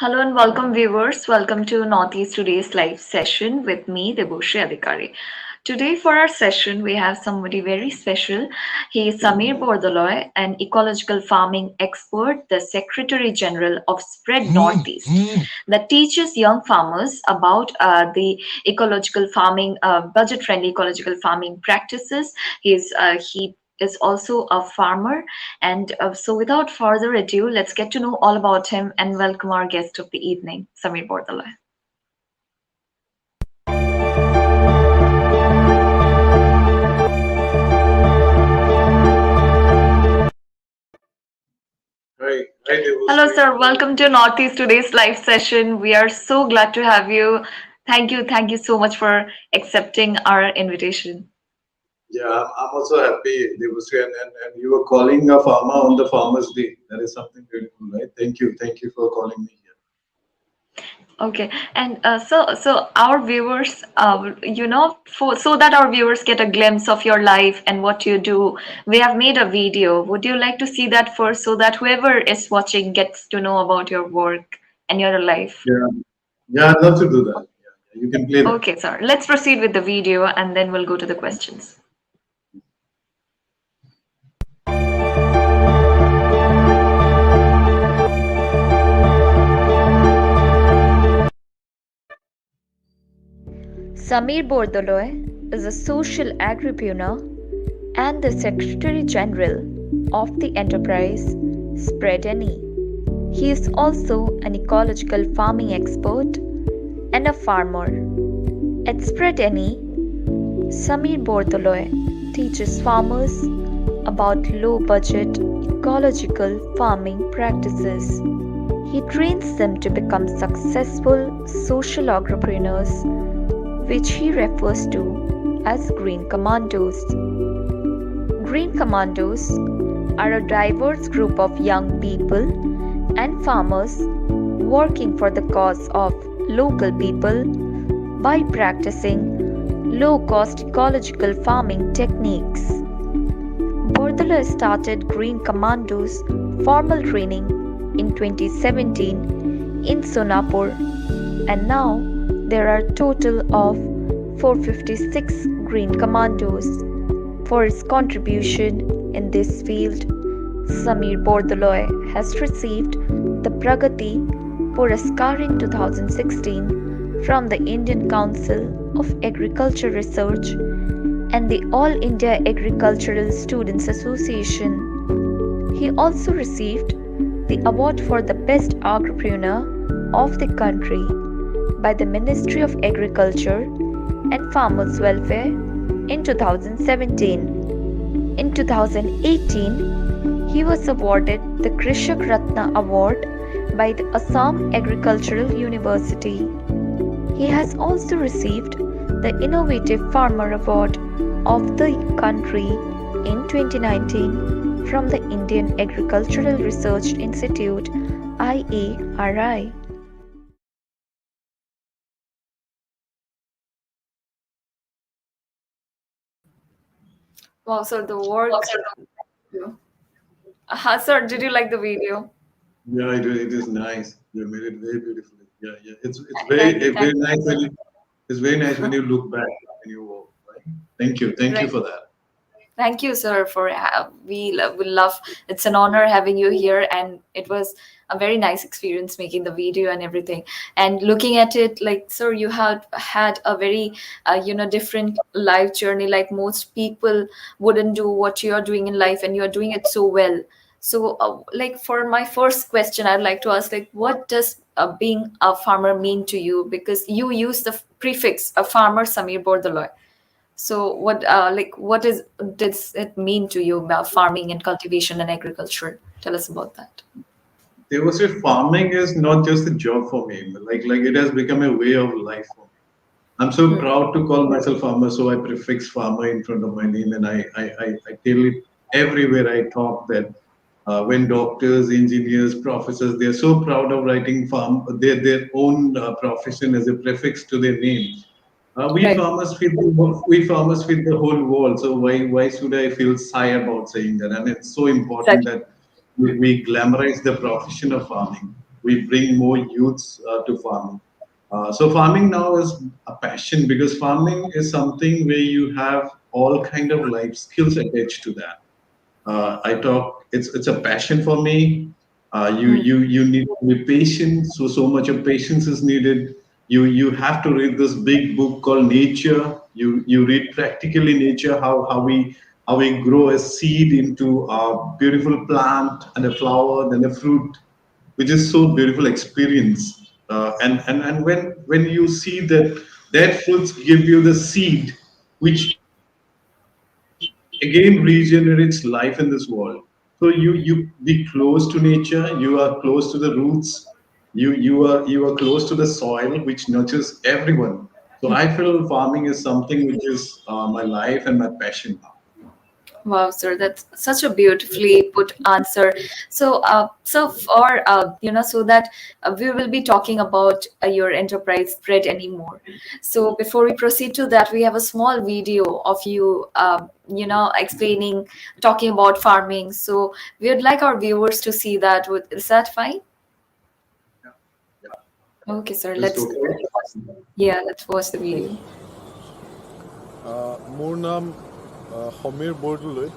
Hello and welcome, viewers. Welcome to Northeast Today's live session with me, Deboshi Adhikari. Today, for our session, we have somebody very special. He is Samir Bordoloi, an ecological farming expert, the Secretary General of Spread Northeast, that teaches young farmers about the ecological farming, budget-friendly ecological farming practices. He is also a farmer. And so, without further ado, let's get to know all about him and welcome our guest of the evening, Samir Bordoloi. Hi, Hello, Devoshri. sir. Welcome to Northeast Today's live session. We are so glad to have you. Thank you so much for accepting our invitation. Yeah, I'm also happy, Devoshri, and you were calling a farmer on the Farmer's Day. That is something beautiful, right? Thank you for calling me here. Okay, and so our viewers, for so that our viewers get a glimpse of your life and what you do, we have made a video. Would you like to see that first, so that whoever is watching gets to know about your work and your life? Yeah, yeah, I'd love to do that. Yeah, you can play that. Okay, sir. Let's proceed with the video, and then we'll go to the questions. Samir Bordoloi is a social agripreneur and the Secretary General of the enterprise Spread Any. He is also an ecological farming expert and a farmer. At Spread Any, Samir Bordoloi teaches farmers about low budget ecological farming practices. He trains them to become successful social agripreneurs, which he refers to as Green Commandos. Green Commandos are a diverse group of young people and farmers working for the cause of local people by practicing low cost ecological farming techniques. Bordoloi started Green Commandos formal training in 2017 in Sonapur, and now there are a total of 456 Green Commandos. For his contribution in this field, Samir Bordoloi has received the Pragati Puraskar in 2016 from the Indian Council of Agriculture Research and the All India Agricultural Students Association. He also received the award for the Best Agripreneur of the country by the Ministry of Agriculture and Farmers' Welfare in 2017. In 2018, he was awarded the Krishak Ratna Award by the Assam Agricultural University. He has also received the Innovative Farmer Award of the country in 2019 from the Indian Agricultural Research Institute IARI. Wow, so the work. Sir, did you like the video? Yeah, it is nice. You made it very beautifully. Yeah. It's Thank you, very thank nice when it's very nice when you look back when you walk. Right? Thank you Right. for that. Thank you, sir, for we love. It's an honor having you here, and it was a very nice experience making the video and everything. And looking at it, like, sir, you have had a very different life journey. Like most people wouldn't do what you are doing in life, and you are doing it so well. So, like for my first question, I'd like to ask, like, what does being a farmer mean to you? Because you use the prefix a farmer, Samir Bordoloi. So what does it mean to you about farming and cultivation and agriculture? Tell us about that. There was a farming is not just a job for me. Like it has become a way of life for me. I'm so Hmm. proud to call myself farmer, so I prefix farmer in front of my name, and I tell it everywhere I talk that when doctors, engineers, professors, they're so proud of writing their own profession as a prefix to their name. Right. We farmers feed the whole world. So why should I feel shy about saying that? And it's so important Exactly. that we glamorize the profession of farming. we bring more youths to farming. So farming now is a passion because farming is something where you have all kind of life skills attached to that. I talk. It's a passion for me. You need to be patient. So much of patience is needed. You have to read this big book called Nature. You read practically nature, how we grow a seed into a beautiful plant and a flower, then a fruit, which is so beautiful experience. And when you see that fruits give you the seed, which again regenerates life in this world. So you be close to nature, you are close to the roots, you are close to the soil, which nurtures everyone. So I feel farming is something which is my life and my passion now. Wow, sir, that's such a beautifully put answer. So for so that we will be talking about your enterprise spread anymore. So before we proceed to that, we have a small video of you, explaining, talking about farming. So we would like our viewers to see that. Is that fine? Yeah, Okay, sir. just go Let's for it. yeah, let's watch the video. মোৰ নাম সমীৰ বৰদলৈ,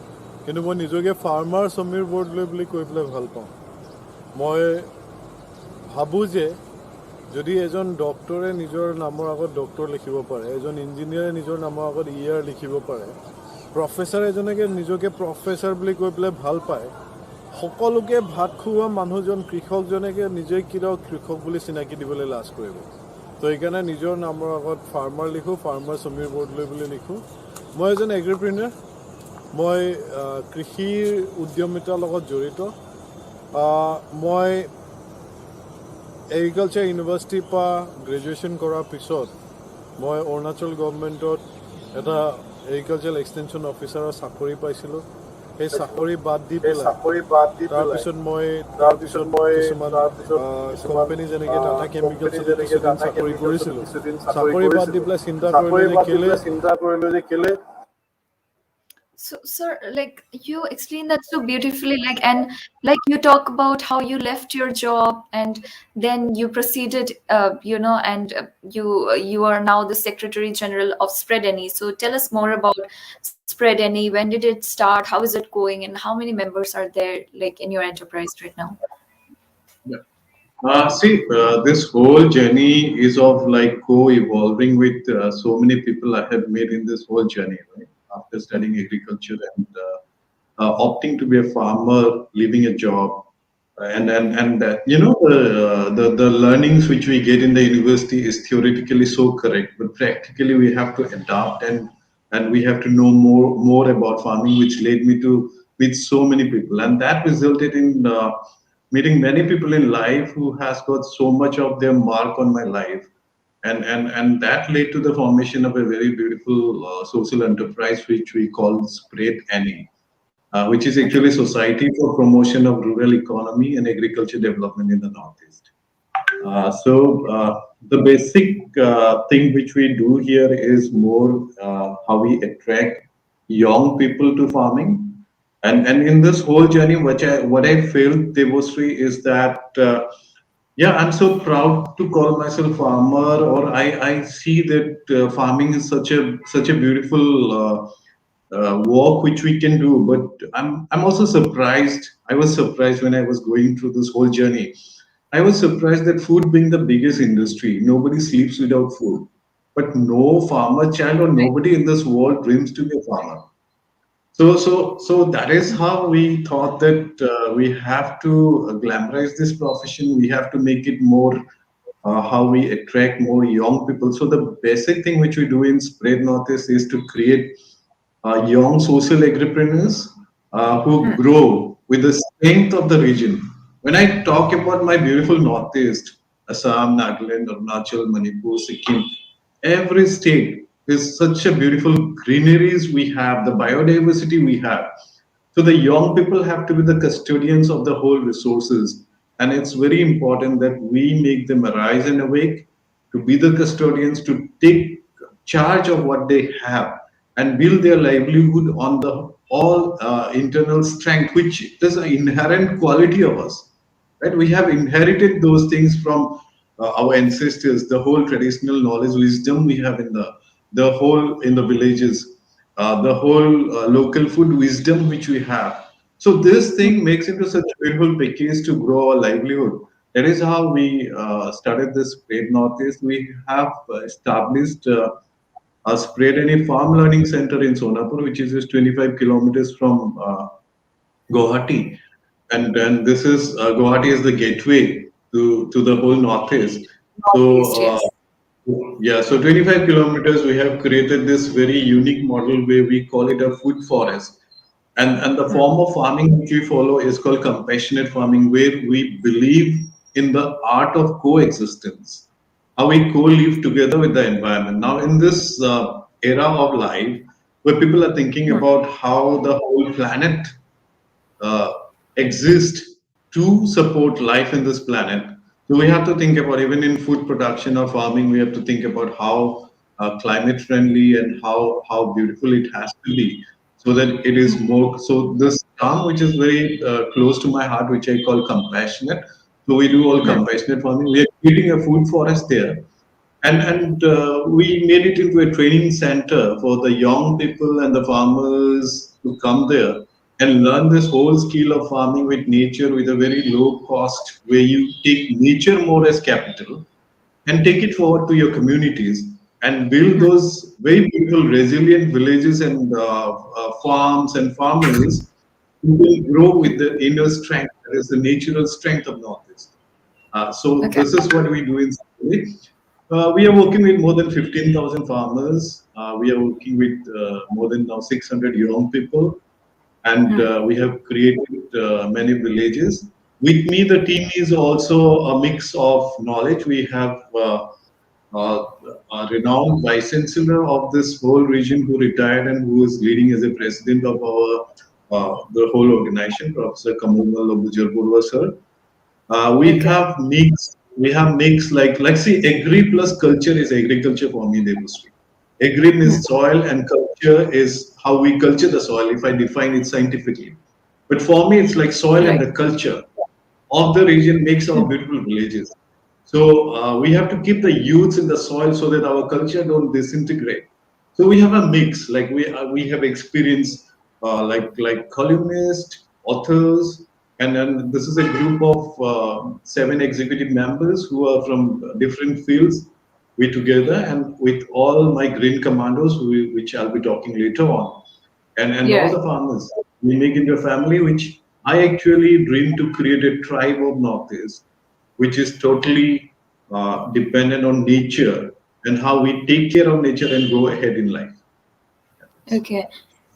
কিন্তু মই নিজকে farmer Samir Bordoloi বুলি কৈ পেলাই ভাল পাওঁ। মই ভাবোঁ যে যদি এজন ডক্টৰে নিজৰ নামৰ আগত ডক্টৰ লিখিব পাৰে, এজন ইঞ্জিনিয়াৰে নিজৰ নামৰ আগত ইঞ্জিনিয়াৰ লিখিব পাৰে, প্ৰফেচাৰ এজনকে নিজকে প্ৰফেচাৰ বুলি কৈ পেলাই ভাল পায়, সকলোকে ভাত খুওৱা মানুহজন কৃষকজনকে নিজে কেতিয়াও কৃষক বুলি চিনাকি দিবলৈ লাজ কৰিব। তো সেইকাৰণে নিজৰ নামৰ আগত ফাৰ্মাৰ লিখোঁ, ফাৰ্মাৰ সমীৰ বৰদলৈ বুলি লিখোঁ। মই এজন এগ্ৰিপ্ৰেনিয়ৰ, মই কৃষিৰ উদ্যমিতাৰ লগত জড়িত। মই এগ্ৰিকালচাৰ ইউনিভাৰ্চিটিৰ পৰা গ্ৰেজুৱেশ্যন কৰাৰ পিছত মই অৰুণাচল গভৰ্ণমেণ্টত এটা এগ্ৰিকালচাৰ এক্সটেনশ্যন অফিচাৰৰ চাকৰি পাইছিলোঁ। সেই চাকৰি বাদ দি পেলাই তাৰপিছত মই কিছুমান কোম্পানী যেনেকৈ টাটা কেমিকেলছত কিছুদিন চাকৰি কৰিছিলোঁ। চাকৰি বাদ দি পেলাই চিন্তা কৰিলোঁ যে কেলে So, sir, like you explain that so beautifully, like you talk about how you left your job and then you proceeded, and you are now the Secretary General of Spread Any. So, tell us more about Spread Any. When did it start? How is it going? And how many members are there, like in your enterprise right now? Yeah. See, this whole journey is of like co-evolving with so many people I have met in this whole journey, right? After studying agriculture and opting to be a farmer, leaving a job, and the learnings which we get in the university is theoretically so correct, but practically we have to adapt and we have to know more about farming, which led me to meet so many people, and that resulted in meeting many people in life who has got so much of their mark on my life, and that led to the formation of a very beautiful social enterprise which we call Spread Any, which is actually Society for Promotion of Rural Economy and Agriculture Development in the Northeast. So the basic thing which we do here is more how we attract young people to farming, and in this whole journey, what I felt, Devosri, is that yeah, I'm so proud to call myself farmer, or I see that farming is such a beautiful work which we can do. But I'm also surprised. I was surprised when I was going through this whole journey. I was surprised that food being the biggest industry, nobody sleeps without food. But no farmer child or nobody in this world dreams to be a farmer. So that is how we thought that we have to glamorize this profession. We have to make it more how we attract more young people. So the basic thing which we do in Spread Northeast is to create young social agripreneurs who grow with the strength of the region. When I talk about my beautiful Northeast, Assam, Nagaland, Arunachal, Manipur, Sikkim, every state is such a beautiful greeneries we have, the biodiversity we have. So the young people have to be the custodians of the whole resources. And it's very important that we make them arise and awake to be the custodians, to take charge of what they have and build their livelihood on the all internal strength, which is an inherent quality of us. right? We have inherited those things from our ancestors, the whole traditional knowledge, wisdom we have in the whole in the villages, the whole local food wisdom which we have. So this thing makes into such a beautiful package to grow our livelihood. That is how we started this Great Northeast. We have established a Spread Any Farm Learning Center in Sonapur, which is just 25 kilometers from Guwahati. And then this is Guwahati is the gateway to the whole Northeast. So Northeast, yes. yeah, so 25 kilometers, we have created this very unique model where we call it a food forest. And the form of farming which we follow is called compassionate farming, where we believe in the art of coexistence, how we co-live together with the environment. Now, in this era of life, where people are thinking about how the whole planet uh, exist to support life in this planet. So we have to think about, even in food production or farming, we have to think about how climate friendly and how beautiful it has to be, so that it is more. So this term, which is very close to my heart, which I call compassionate. So we do all compassionate farming. We are creating a food forest there, and we made it into a training center for the young people and the farmers to come there and learn this whole skill of farming with nature, with a very low cost, where you take nature more as capital and take it forward to your communities and build those very beautiful resilient villages and farms and farmers who will grow with the inner strength, that is the natural strength of Northeast. So Okay. this is what we do in Sangli. We are working with more than 15,000 farmers. We are working with more than now 600 young people, and we have created many villages. With me, the team is also a mix of knowledge. We have uh, a renowned vice chancellor of this whole region who retired and who is leading as a president of our the whole organization, Professor Kamal Bujarbulwa sir. We Okay. have mix. We have mix like see, agri plus culture is agriculture for me, Devasri. Agri means soil and culture is how we culture the soil, if I define it scientifically. But for me, it's like soil and Right. the culture of the region makes our beautiful villages. So we have to keep the youths in the soil so that our culture don't disintegrate. So we have a mix. Like we have experience like columnists, authors, and then this is a group of 7 executive members who are from different fields. We together and with all my Green Commandos, which I'll be talking later on, and all Yeah. the farmers. We make into a family which I actually dream to create a tribe of Northeast, which is totally dependent on nature and how we take care of nature and go ahead in life. Okay.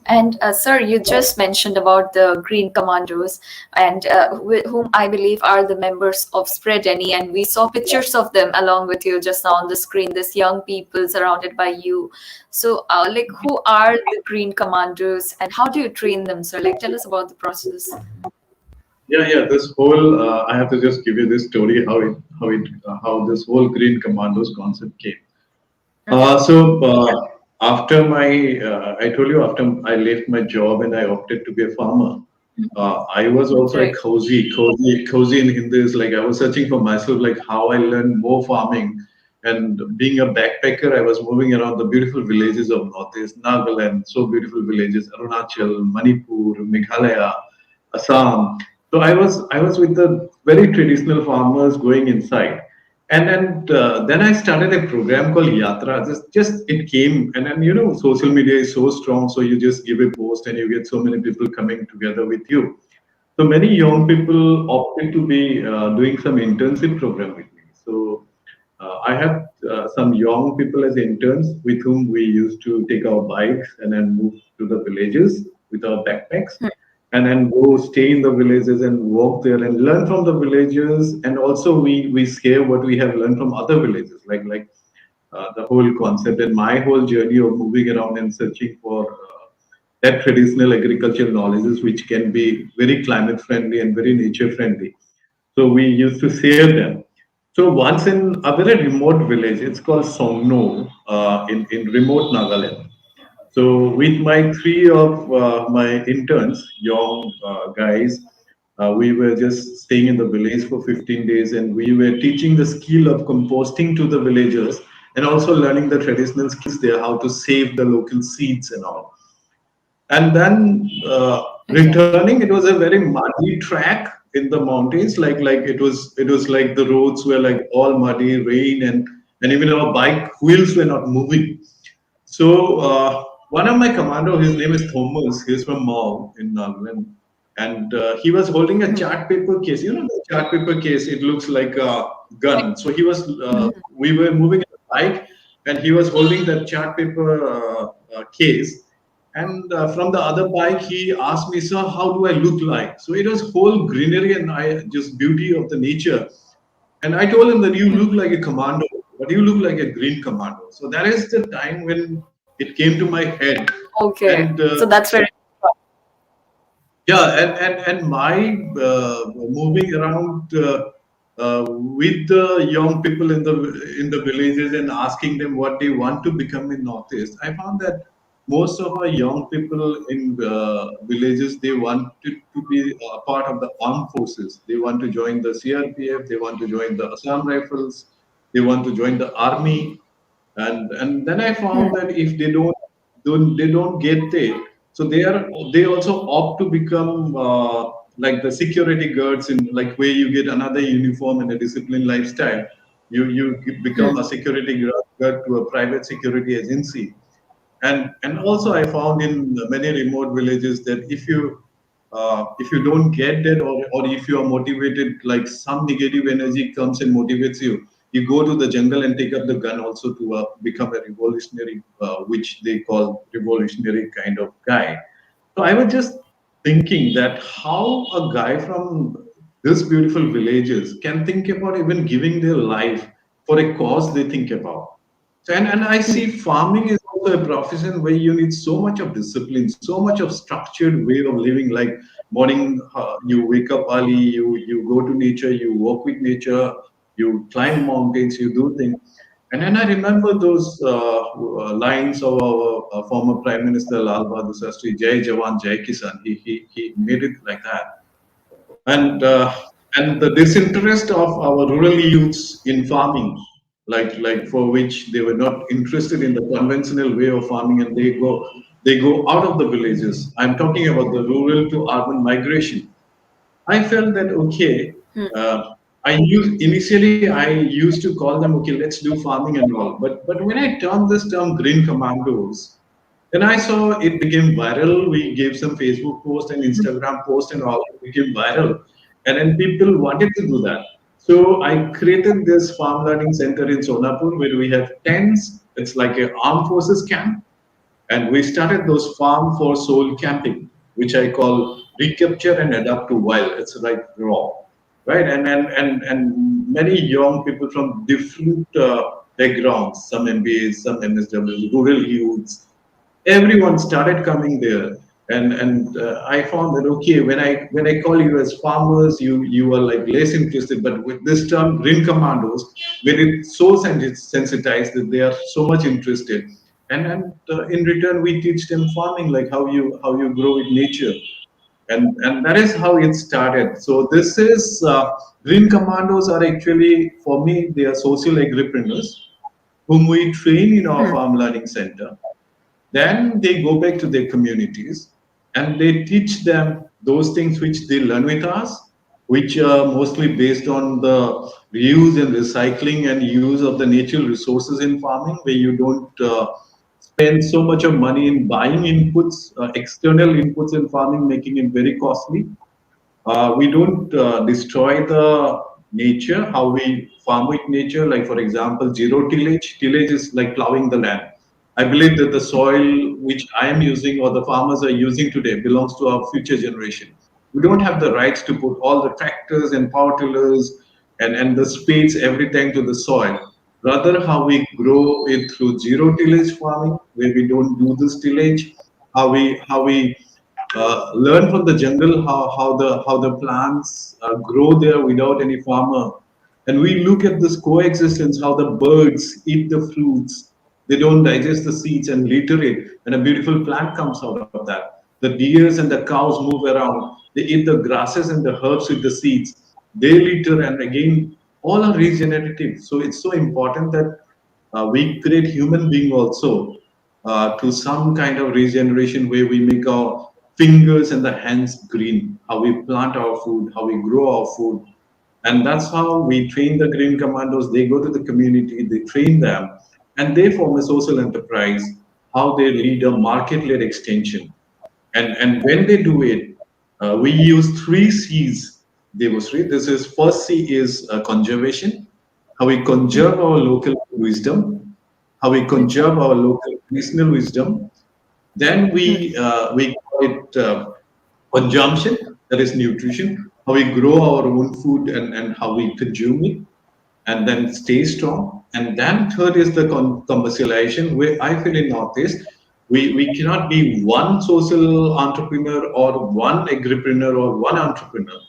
And sir, you just mentioned about the Green Commandos, and whom I believe are the members of Spread Any, and we saw pictures of them along with you just now on the screen. This young people surrounded by you. So, like, who are the Green Commandos, and how do you train them, sir? Like, tell us about the process. Yeah. This whole I have to just give you this story how this whole Green Commandos concept came. Okay. After I told you after I left my job and I opted to be a farmer. I was also a Right. cozy in Hindi is like I was searching for myself, like how I learned more farming. And being a backpacker, I was moving around the beautiful villages of Northeast, Nagaland, so beautiful villages, Arunachal, Manipur, Meghalaya, Assam. So I was with the very traditional farmers going inside, and then I started a program called Yatra. Just it came, and social media is so strong, so you just give a post and you get so many people coming together with you. So many young people opted to be doing some internship program with me. So I have some young people as interns with whom we used to take our bikes and then move to the villages with our backpacks and then go stay in the villages and walk there and learn from the villagers. And also we share what we have learned from other villages, like the whole concept and my whole journey of moving around and searching for that traditional agricultural knowledges which can be very climate friendly and very nature friendly. So we used to share them. So once in a very remote village, it's called Songno in remote Nagaland. So with my three of my interns, young guys, We were just staying in the village for 15 days, and we were teaching the skill of composting to the villagers, and also learning the traditional skills there, how to save the local seeds and all. And then Okay. returning, it was a very muddy track in the mountains, like it was like the roads were like all muddy, rain, and even our bike wheels were not moving. So one of my commando, his name is Thomas. He's from Mao in Nagaland, and he was holding a chart paper case. You know the chart paper case. It looks like a gun. So he was. We were moving a bike, and he was holding that chart paper case. And from the other bike, he asked me, "Sir, how do I look like?" So it was whole greenery and just beauty of the nature. And I told him that you look like a commando, but you look like a green commando. So that is the time when it came to my head. Okay. And So that's very. yeah, and my moving around with the young people in the villages and asking them what they want to become in Northeast, I found that most of our young people in villages, they wanted to be a part of the armed forces. They want to join the CRPF. They want to join the Assam Rifles. They want to join the army. And then I found that if they don't get it, so they also opt to become like the security guards, in like where you get another uniform and a disciplined lifestyle. You become a security guard to a private security agency. And also I found in many remote villages that if you don't get that, or if you are motivated, like some negative energy comes and motivates you, you go to the jungle and take up the gun also to become a revolutionary, which they call revolutionary kind of guy. So I was just thinking that how a guy from this beautiful villages can think about even giving their life for a cause they think about. So, and I see farming is also a profession where you need so much of discipline, so much of structured way of living. Like morning, you wake up early, you go to nature, you walk with nature, you climb mountains, you do things. And then I remember those lines of our former Prime Minister Lal Bahadur Shastri, Jai Jawan, Jai Kisan. He made it like that. And the disinterest of our rural youths in farming, like for which they were not interested in the conventional way of farming, and they go out of the villages. I'm talking about the rural to urban migration. I felt that okay. Initially I used to call them, okay, let's do farming and all. But when I turned this term Green Commandos, then I saw it became viral. We gave some Facebook post and Instagram post and all. It became viral, and then people wanted to do that. So I created this farm learning center in Sonapur where we have tents. It's like an armed forces camp, and we started those farm for soul camping, which I call recapture and adapt to wild. It's like raw, right? And many young people from different backgrounds, some MBAs, some MSWs, rural youths, everyone started coming there. And I found that okay, when I call you as farmers, you are like less interested. But with this term Green Commandos, when it's so sensitized that they are so much interested, and in return we teach them farming, like how you grow with nature, and that is how it started. So this is Green Commandos are actually, for me, they are social agripreneurs whom we train in our farm learning center. Then they go back to their communities and they teach them those things which they learn with us, which are mostly based on the reuse and recycling and use of the natural resources in farming, where you don't spend so much of money in buying inputs, external inputs in farming, making it very costly. We don't destroy the nature, how we farm with nature. Like, for example, zero tillage. Tillage is like plowing the land. I believe that the soil which I am using or the farmers are using today belongs to our future generation. We don't have the rights to put all the tractors and power tillers and the spades every time to the soil. Rather, how we grow it through zero tillage farming, where we don't do this tillage, how we learn from the jungle how the plants grow there without any farmer, and we look at this coexistence, how the birds eat the fruits, they don't digest the seeds and litter it, and a beautiful plant comes out of that. The deers and the cows move around, They eat the grasses and the herbs with the seeds. They litter, and again, all are regenerative. So it's so important that we create human being also to some kind of regeneration where we make our fingers and the hands green, how we plant our food, how we grow our food. And that's how we train the Green Commandos. They go to the community, they train them, and they form a social enterprise, how they lead a market-led extension. And when they do it, we use three C's, Devasri. This is first C is conservation, how we conserve our local wisdom, how we conserve our local medicinal wisdom. Then we call it consumption, that is nutrition, how we grow our own food and how we consume it, and then stay strong. And then third is the commercialization, where I feel in Northeast, we cannot be one social entrepreneur or one agripreneur or one entrepreneur.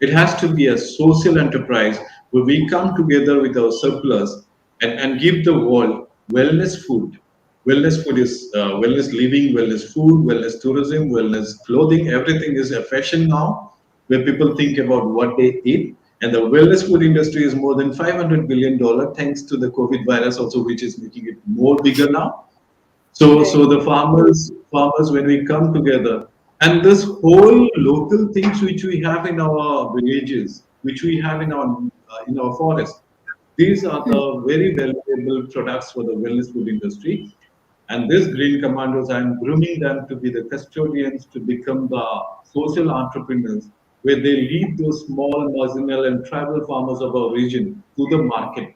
It has to be a social enterprise where we come together with our surplus and give the world wellness food. Wellness food is wellness living, wellness food, wellness tourism, wellness clothing. Everything is a fashion now, where people think about what they eat. And the wellness food industry is more than $500 billion, thanks to the COVID virus also, which is making it more bigger now. So the farmers, when we come together, and this whole local things which we have in our villages, which we have in our forest, these are the very valuable products for the wellness food industry. And these Green Commandos, I'm grooming them to be the custodians, to become the social entrepreneurs, where they lead those small, marginal, and tribal farmers of our region to the market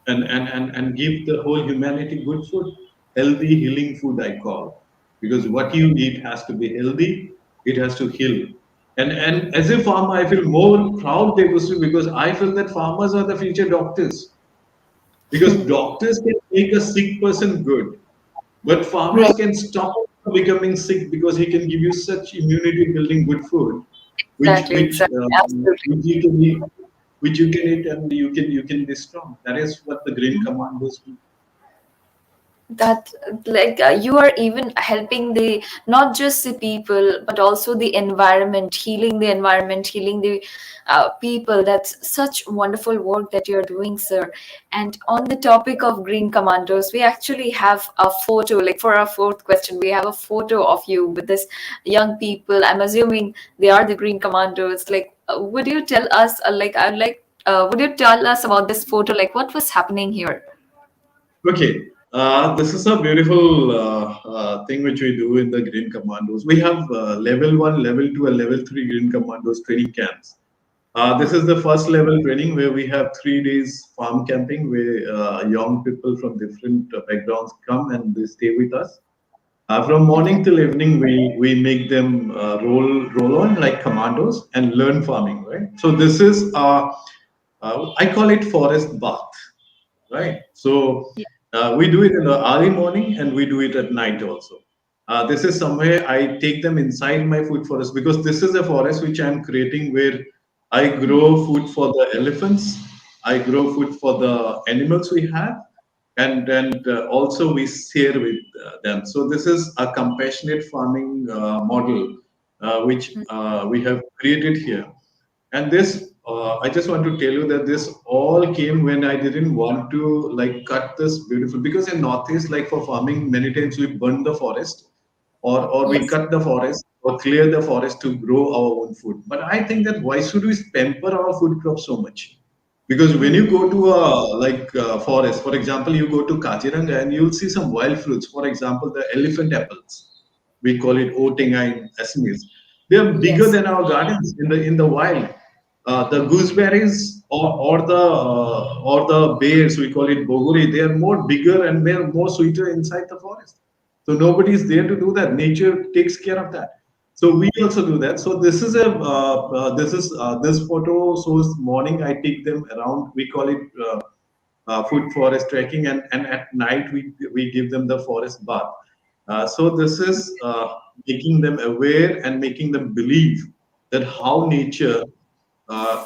and give the whole humanity good food, healthy, healing food, I call. Because what you eat has to be healthy, it has to heal. And as a farmer, I feel more proud, Debussy, because I feel that farmers are the future doctors. Because doctors can make a sick person good, but farmers Right. can stop becoming sick because he can give you such immunity building good food, which Exactly, exactly. Absolutely. which you can eat, which you can eat, and you can be strong. That is what the Green Commandos do. That like you are even helping the not just the people but also the environment, healing the environment, healing the people. That's such wonderful work that you're doing, sir. And on the topic of Green Commandos, we actually have a photo, like for our fourth question we have a photo of you with this young people. I'm assuming they are the Green Commandos. Like would you tell us like I'd like would you tell us about this photo, like what was happening here? Okay, this is a beautiful thing which we do in the Green Commandos. We have level one, level two, and level three Green Commandos training camps. This is the first level training where we have 3 days farm camping where young people from different backgrounds come and they stay with us. From Okay. morning till evening, we make them roll on like commandos and learn farming, right? So this is I call it forest bath, right? So we do it in the early morning and we do it at night also. This is somewhere I take them inside my food forest because this is a forest which I'm creating where I grow food for the elephants, I grow food for the animals we have, and also we share with them. So this is a compassionate farming model which we have created here. And this, I just want to tell you that this all came when I didn't want to like cut this beautiful because in Northeast, like for farming, many times we burn the forest or we Yes. cut the forest or clear the forest to grow our own food. But I think that why should we pamper our food crops so much? Because when you go to a forest, for example, you go to Kaziranga and you'll see some wild fruits. For example, the elephant apples. We call it Otenga in Assamese. They are bigger Yes. than our gardens in the wild. The gooseberries or the bears, we call it bogori. They are more bigger and they're more sweeter inside the forest. So nobody is there to do that. Nature takes care of that. So we also do that. So this photo shows morning. I take them around. We call it food forest trekking, and at night we give them the forest bath. So this is making them aware and making them believe that how nature uh,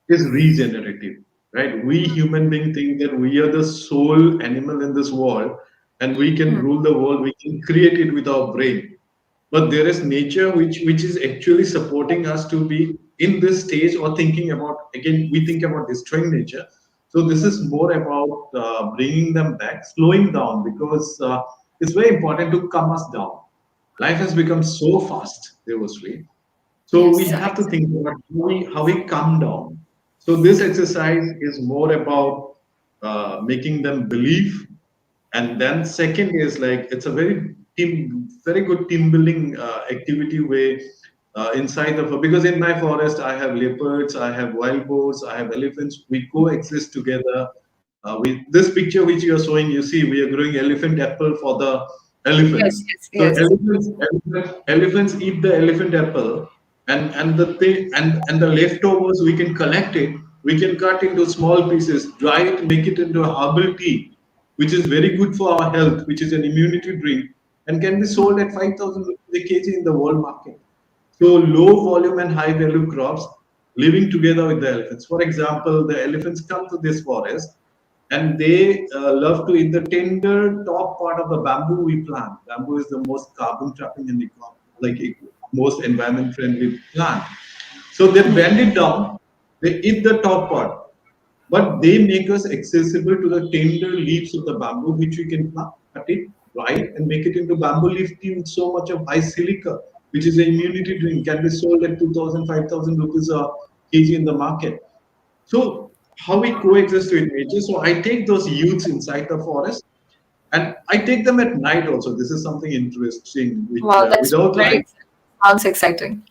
is regenerative, right? We human being think that we are the sole animal in this world and we can rule the world, we can create it with our brain. but there is nature which is actually supporting us to be in this stage, or thinking about, again we think about destroying nature. So this is more about bringing them back, slowing down, because it's very important to calm us down. Life has become so fast, Devasri. So we Yes, have to exactly. think about how we calm down. So this exercise is more about making them believe, and then second is like it's a very good team building activity where inside of, because in my forest I have leopards, I have wild boars, I have elephants. We coexist together. We This picture which you are showing, you see we are growing elephant apple for the Yes, elephants. yes, So yes. elephants eat the elephant apple, and the thing and the leftovers we can collect it. We can cut into small pieces, dry it, make it into a herbal tea, which is very good for our health, which is an immunity drink, and can be sold at 5,000 rupees a kg in the world market. So low volume and high value crops living together with the elephants. For example, the elephants come to this forest and they love to eat the tender top part of the bamboo we plant. Bamboo is the most carbon trapping and most environment friendly plant. So they bend it down, they eat the top part, but they make us accessible to the tender leaves of the bamboo, which we can cut it, dry it, and make it into bamboo leaf tea with so much of high silica, which is an immunity drink, can be sold at 2,000, 5,000 rupees a kg in the market. So how we coexist with nature. So I take those youths inside the forest, and I take them at night also. This is something interesting, which Wow, that's without very light. sounds exciting.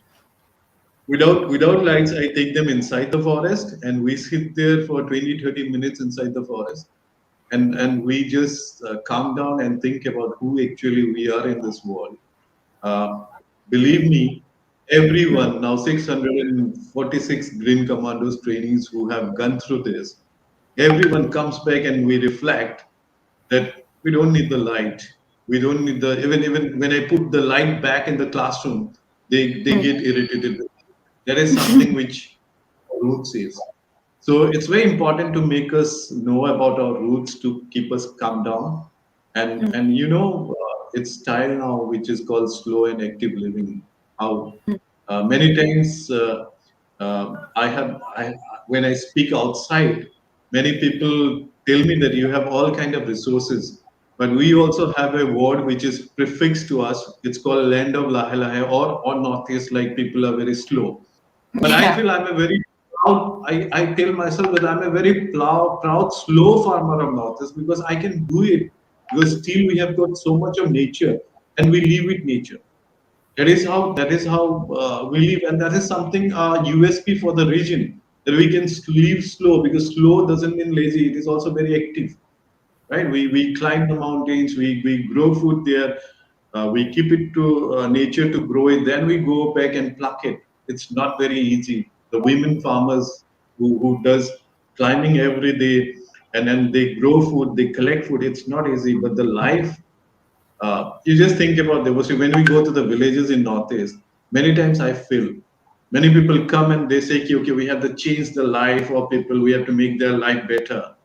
Without lights, I take them inside the forest, and we sit there for 20-30 minutes inside the forest, and we just calm down and think about who actually we are in this world. Uh, Believe me, everyone now 646 Green Commandos trainees who have gone through this, everyone comes back and we reflect that we don't need the light. We don't need the, even when I put the light back in the classroom, they get irritated. That is something which roots is. So it's very important to make us know about our roots to keep us calm down. And it's style now which is called slow and active living. How many times I when I speak outside, many people tell me that you have all kind of resources, but we also have a word which is prefixed to us. It's called land of lahe lahe, or northeast, like people are very slow. But I Yeah. feel I'm a very proud. I tell myself that I'm a very proud, slow farmer of Northeast, because I can do it, because still we have got so much of nature and we live with nature. That is how we live, and that is something USP for the region, that we can live slow, because slow doesn't mean lazy. It is also very active, right? We climb the mountains, we grow food there, we keep it to nature to grow it, then we go back and pluck it. It's not very easy. The women farmers who does climbing every day, and then they grow food, they collect food, it's not easy. But the life, you just think about diversity. When we go to the villages in Northeast, many times I feel many people come and they say, okay, we have to change the life of people, we have to make their life better.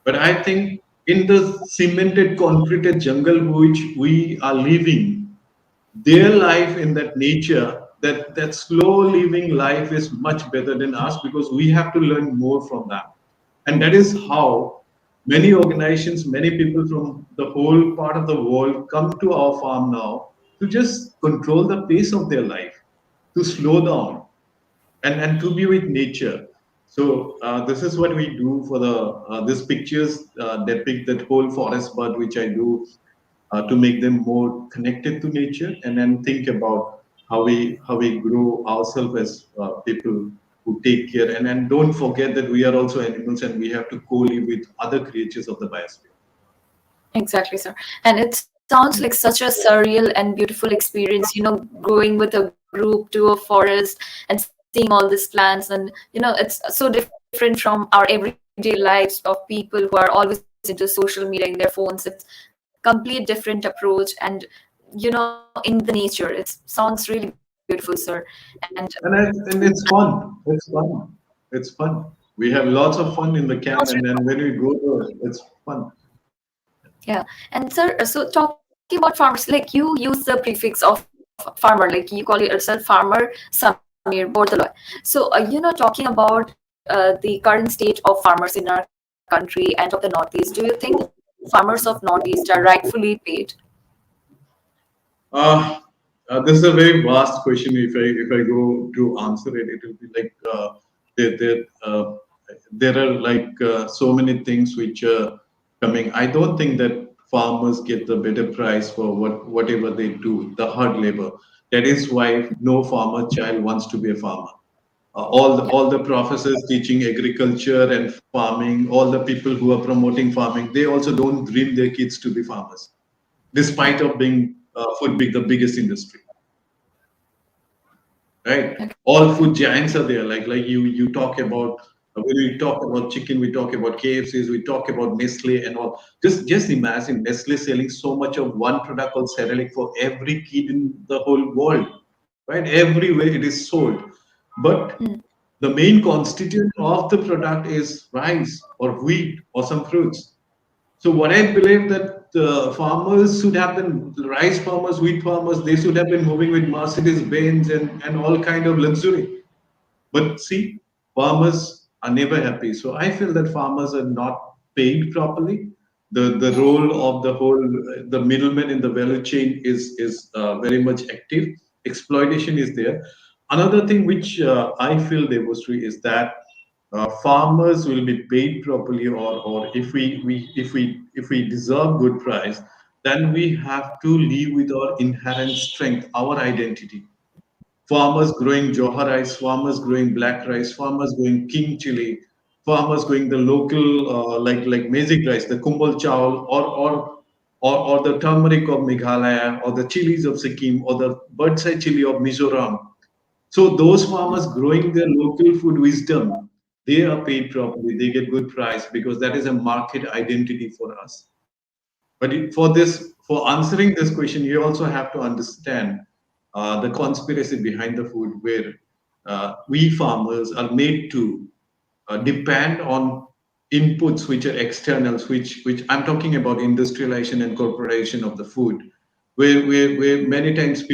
But I think in the cemented, concreted jungle which we are living, their life in that nature, that slow living life is much better than us, because we have to learn more from them. And that is how many organizations, many people from the whole part of the world come to our farm now to just control the pace of their life, to slow down, and to be with nature. So this is what we do for the these pictures depict that whole forest bird, which I do to make them more connected to nature, and then think about how we grow ourselves as people who take care, and don't forget that we are also animals and we have to co-live with other creatures of the biosphere. Exactly, sir. And it sounds like such a surreal and beautiful experience, going with a group to a forest and seeing all these plants. And, it's so different from our everyday lives of people who are always into social media in their phones. It's complete different approach. And, in the nature, it sounds really beautiful, sir. And And it's fun. It's fun. We have lots of fun in the sounds camp, really and then when we go there, it's fun. Yeah. And sir, so talking about farmers, like you use the prefix of farmer, like you call yourself farmer Samir Bordoloi. So, talking about the current state of farmers in our country and of the Northeast, do you think farmers of Northeast are rightfully paid? Uh, this is a very vast question. If I go to answer it, it will be like there there there are like so many things which are coming. I don't think that farmers get the better price for whatever they do, the hard labor. That is why no farmer child wants to be a farmer. All the professors teaching agriculture and farming, all the people who are promoting farming, they also don't dream their kids to be farmers, despite of being food big the biggest industry, right? All food giants are there. Like you talk about when we talk about chicken, we talk about KFCs, we talk about Nestle and all. Just imagine Nestle selling so much of one product called Cerelac for every kid in the whole world, right? Everywhere it is sold, but the main constituent of the product is rice or wheat or some fruits. So what I believe that farmers should have been rice farmers, wheat farmers. They should have been moving with Mercedes Benz and all kind of luxury. But see, farmers are never happy. So I feel that farmers are not paid properly. The role of the whole the middleman in the value chain is very much active. Exploitation is there. Another thing which I feel, Devostri, is that farmers will be paid properly, or if we deserve good price, then we have to live with our inherent strength, our identity. Farmers growing Johar rice, farmers growing black rice, farmers growing king chili, farmers growing the local like magic rice, the kumbal chawal, or the turmeric of Meghalaya, or the chilies of Sikkim, or the bird's eye chili of Mizoram. So those farmers growing their local food wisdom, they are paid properly. They get good price because that is a market identity for us. But for answering this question, you also have to understand the conspiracy behind the food, where we farmers are made to depend on inputs which are externals, which I'm talking about industrialization and corporation of the food, where many times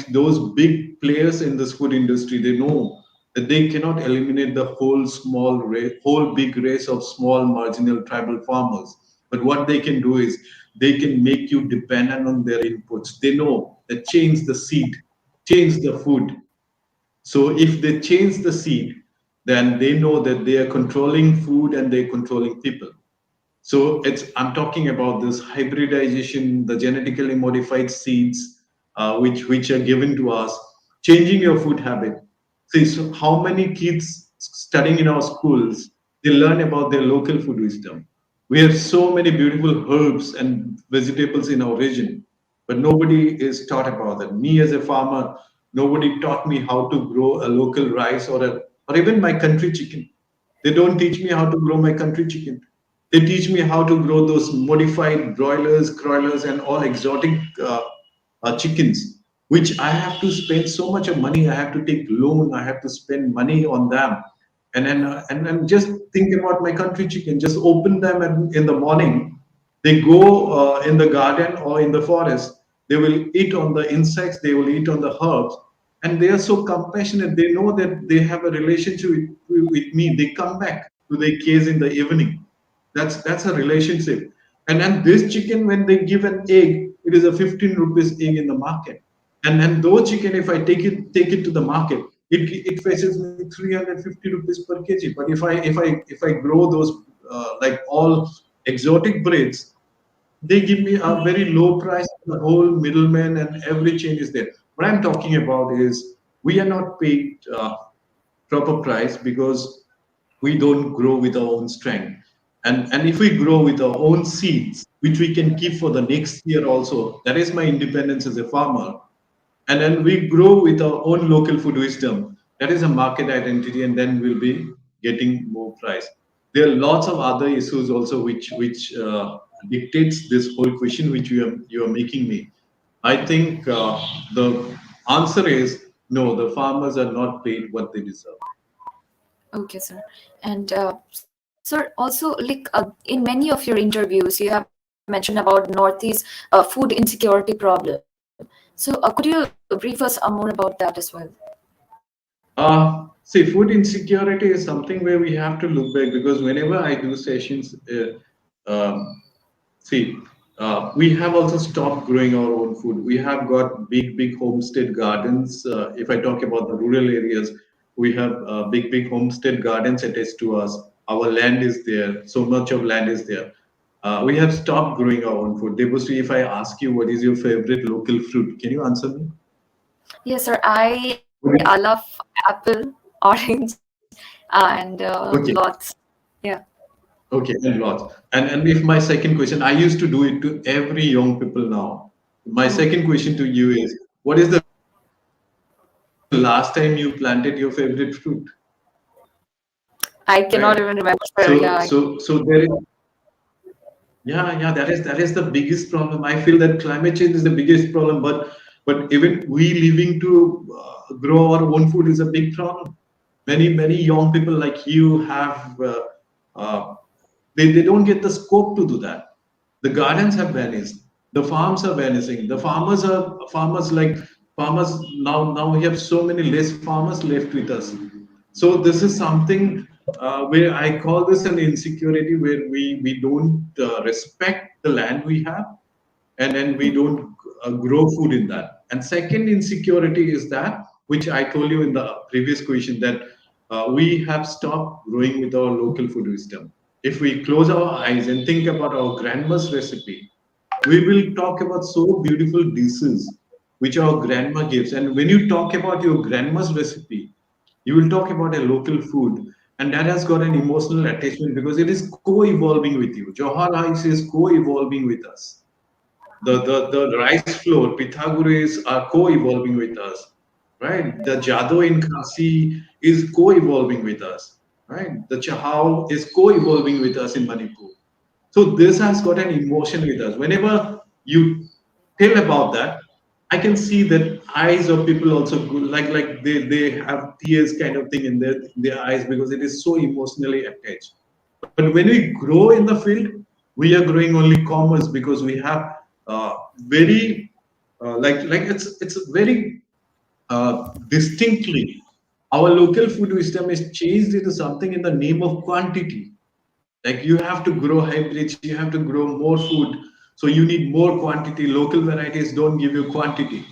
those big players in this food industry, they know that they cannot eliminate the whole big race of small marginal tribal farmers. But what they can do is they can make you dependent on their inputs. They know that change the seed, change the food. So if they change the seed, then they know that they are controlling food and they're controlling people. So I'm talking about this hybridization, the genetically modified seeds, which are given to us, changing your food habit. See, so how many kids studying in our schools, they learn about their local food wisdom. We have so many beautiful herbs and vegetables in our region, but nobody is taught about them. Me as a farmer, nobody taught me how to grow a local rice or even my country chicken. They don't teach me how to grow my country chicken. They teach me how to grow those modified broilers, croilers, and all exotic chickens, which I have to spend so much of money. I have to take loan. I have to spend money on them, and just think about my country chicken. Just open them in the morning. They go in the garden or in the forest. They will eat on the insects. They will eat on the herbs, and they are so compassionate. They know that they have a relationship with me. They come back to their cage in the evening. That's a relationship. And then this chicken, when they give an egg, it is a 15 rupees egg in the market. And then those chicken, if I take it to the market, it fetches me 350 rupees per kg. But if I grow those like all exotic breeds, they give me a very low price. The whole middleman and every chain is there. What I'm talking about is we are not paid proper price because we don't grow with our own strength. And if we grow with our own seeds, which we can keep for the next year also, that is my independence as a farmer. And then we grow with our own local food wisdom. That is a market identity, and then we'll be getting more price. There are lots of other issues also which dictates this whole question which you are making me. I think the answer is no. The farmers are not paid what they deserve. Okay, sir. And sir, also, like in many of your interviews, you have mentioned about Northeast food insecurity problem. So could you brief us more about that as well? See, food insecurity is something where we have to look back, because whenever I do sessions, see, we have also stopped growing our own food. We have got big homestead gardens. If I talk about the rural areas, we have big homestead gardens attached to us. Our land is there. So much of land is there. We have stopped growing our own food. Debusri, if I ask you what is your favorite local fruit, can you answer me? Yes, sir. I love apple, orange, and Okay. lots. Yeah. Okay, and lots. And if my second question, I used to do it to every young people now. My Mhm. second question to you is, what is the last time you planted your favorite fruit? I Right. cannot even remember, sir. So Yeah. so so there is, yeah, that is the biggest problem. I feel that climate change is the biggest problem, but even we living to grow our own food is a big problem. Many young people like you have uh, they don't get the scope to do that. The gardens have vanished. The farms are vanishing. The farmers are farmers like farmers now we have so many less farmers left with us. So this is something where I call this an insecurity, where we don't respect the land we have, and then we don't grow food in that. And second insecurity is that, which I told you in the previous question, that we have stopped growing with our local food wisdom. If we close our eyes and think about our grandma's recipe, we will talk about so beautiful dishes which our grandma gives. And when you talk about your grandma's recipe, you will talk about a local food, and that has got an emotional attachment because it is co-evolving with you. Johar rice is co-evolving with us. The rice flour, Pythagoras are co-evolving with us, right? The Jado in Khasi is co-evolving with us, right? The Chahao is co-evolving with us in Manipur. So this has got an emotion with us. Whenever you tell about that, I can see that eyes of people also go, like they have tears kind of thing in their eyes, because it is so emotionally attached. But when we grow in the field, we are growing only commerce, because we have very like it's very distinctly, our local food wisdom is changed into something in the name of quantity. Like you have to grow hybrids, you have to grow more food, so you need more quantity. Local varieties don't give you quantity.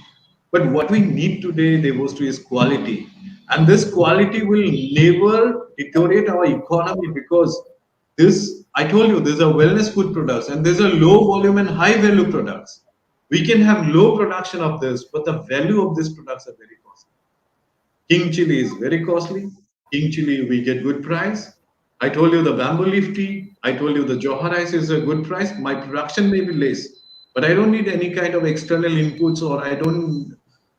But what we need today, Devostu, is quality. And this quality will never deteriorate our economy, because this, I told you, there's a wellness food products and there's a low volume and high value products. We can have low production of this, but the value of these products are very costly. King chili is very costly. King chili, we get good price. I told you the bamboo leaf tea. I told you the Johar rice is a good price. My production may be less, but I don't need any kind of external inputs, or I don't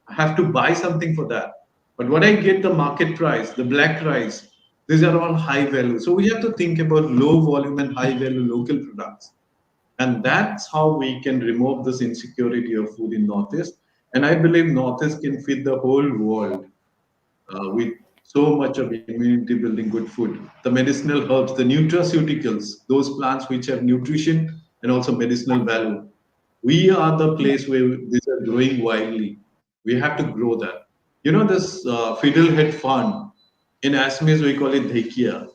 have to buy something for that. But what I get, the market price, the black rice, these are all high value. So we have to think about low volume and high value local products. And that's how we can remove this insecurity of food in Northeast. And I believe Northeast can feed the whole world with so much of immunity building good food. The medicinal herbs, the nutraceuticals, those plants which have nutrition and also medicinal value. We are the place where these are growing widely. We have to grow that. You know, this fiddlehead fern, in Assamese we call it dhekia.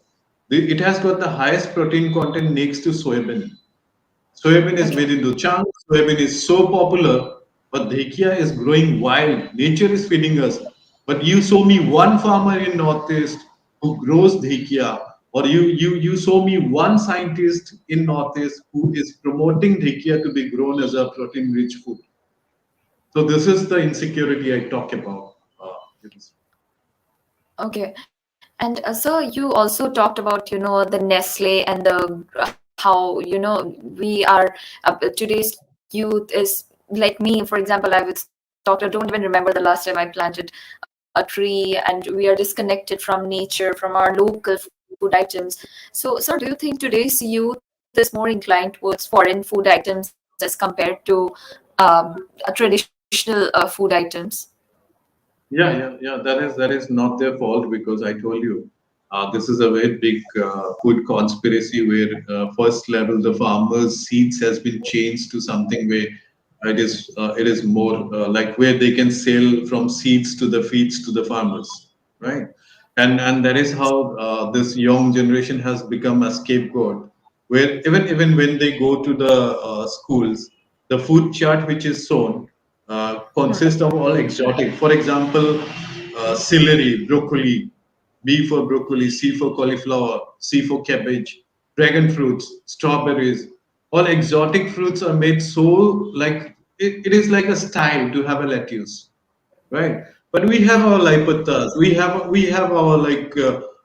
It has got the highest protein content next to soybean. Soybean is Okay. made into chunks. Soybean is so popular, but Dhekia is growing wild. Nature is feeding us. But you show me one farmer in Northeast who grows Dhekia, or you show me one scientist in Northeast who is promoting Dhekia to be grown as a protein-rich food. So this is the insecurity I talk about. Okay. And so you also talked about, the Nestle and the how, we are today's youth is like me, for example. I would talk. I don't even remember the last time I planted a tree, and we are disconnected from nature, from our local food items. So, sir, do you think today's youth is more inclined towards foreign food items as compared to traditional food items? Yeah. That is not their fault, because I told you this is a very big food conspiracy where first level the farmers' seeds has been changed to something where It is more like where they can sell from seeds to the feeds to the farmers, right? And that is how this young generation has become a scapegoat. Where even when they go to the schools, the food chart which is shown consists of all exotic. For example, celery, broccoli, B for broccoli, C for cauliflower, C for cabbage, dragon fruits, strawberries. All exotic fruits are made so like it is like a style to have a lettuce, right? But we have our lipatas, we have our like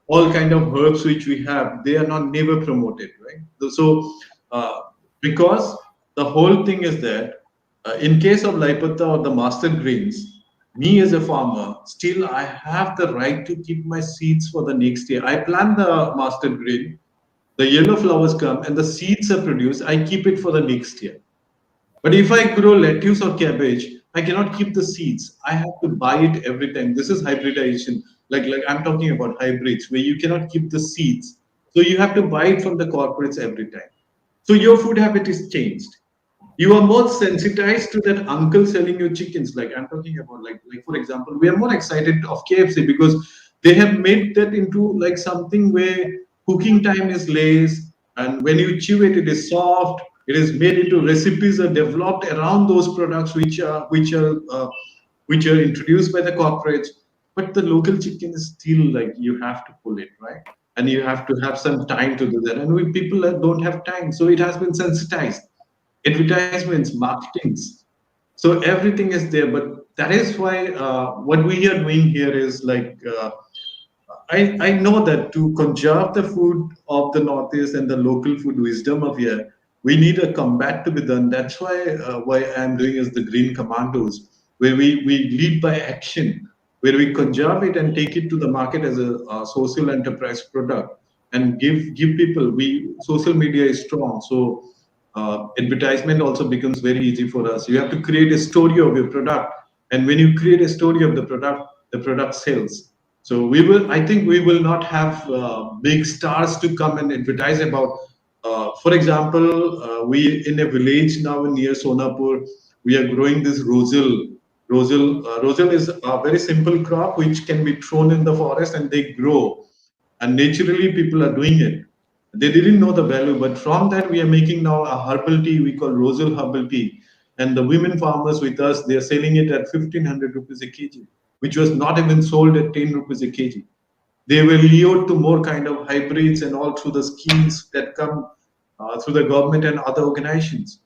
all kind of herbs which we have. They are not never promoted, right? So uh, because the whole thing is that in case of lipata or the master greens, me as a farmer, still I have the right to keep my seeds for the next year. I plant the master green, the yellow flowers come and the seeds are produced. I keep it for the next year. But if I grow lettuce or cabbage, I cannot keep the seeds. I have to buy it every time. This is hybridization. Like I'm talking about hybrids where you cannot keep the seeds. So you have to buy it from the corporates every time. So your food habit is changed. You are more sensitized to that uncle selling you chickens. Like I'm talking about like for example, we are more excited of KFC because they have made that into like something where cooking time is less, and when you chew it, it is soft. It is made into recipes are developed around those products which are introduced by the corporates. But the local chicken is still like you have to pull it, right? And you have to have some time to do that. And we people that don't have time, so it has been sensitized. Advertisements, marketings, so everything is there. But that is why what we are doing here is like I know that to conserve the food of the Northeast and the local food wisdom of here, we need a combat to be done. That's why I'm doing is the Green Commandos, where we lead by action, where we conserve it and take it to the market as a social enterprise product and give people. We social media is strong, so advertisement also becomes very easy for us. You have to create a story of your product, and when you create a story of the product sells. So we will. I think we will not have big stars to come and advertise about. For example, we in a village now near Sonapur, we are growing this rosal. Rosal is a very simple crop which can be thrown in the forest and they grow. And naturally, people are doing it. They didn't know the value, but from that we are making now a herbal tea we call rosal herbal tea. And the women farmers with us, they are selling it at 1500 rupees a kg, which was not even sold at 10 rupees a kg. They were lured to more kind of hybrids and all through the schemes that come through the government and other organizations.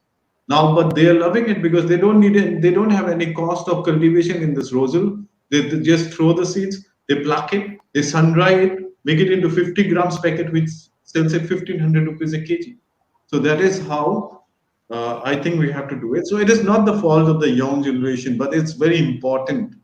Now, but they are loving it because they don't need it. They don't have any cost of cultivation in this rosal. They just throw the seeds, they pluck it, they sun dry it, make it into 50 grams packet, which sells at 1500 rupees a kg. So that is how I think we have to do it. So it is not the fault of the young generation, but it's very important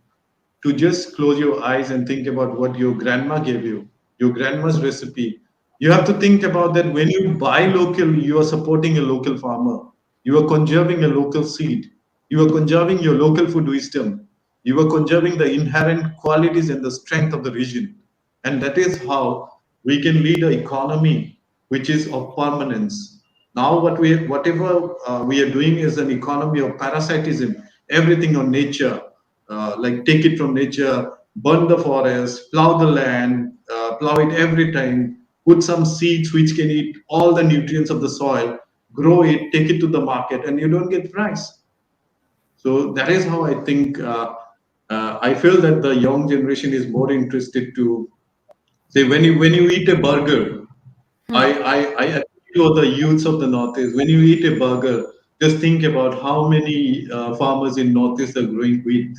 to just close your eyes and think about what your grandma gave you, your grandma's recipe. You have to think about that when you buy local, you are supporting a local farmer. You are conserving a local seed. You are conserving your local food wisdom. You are conserving the inherent qualities and the strength of the region. And that is how we can lead an economy which is of permanence. Now, whatever we are doing is an economy of parasitism, everything on nature, like take it from nature, burn the forest, plow the land, plow it every time, put some seeds which can eat all the nutrients of the soil, grow it, take it to the market, and you don't get price. So that is how I think. I feel that the young generation is more interested to say when you eat a burger. I appeal to the youths of the Northeast. When you eat a burger, just think about how many farmers in Northeast are growing wheat.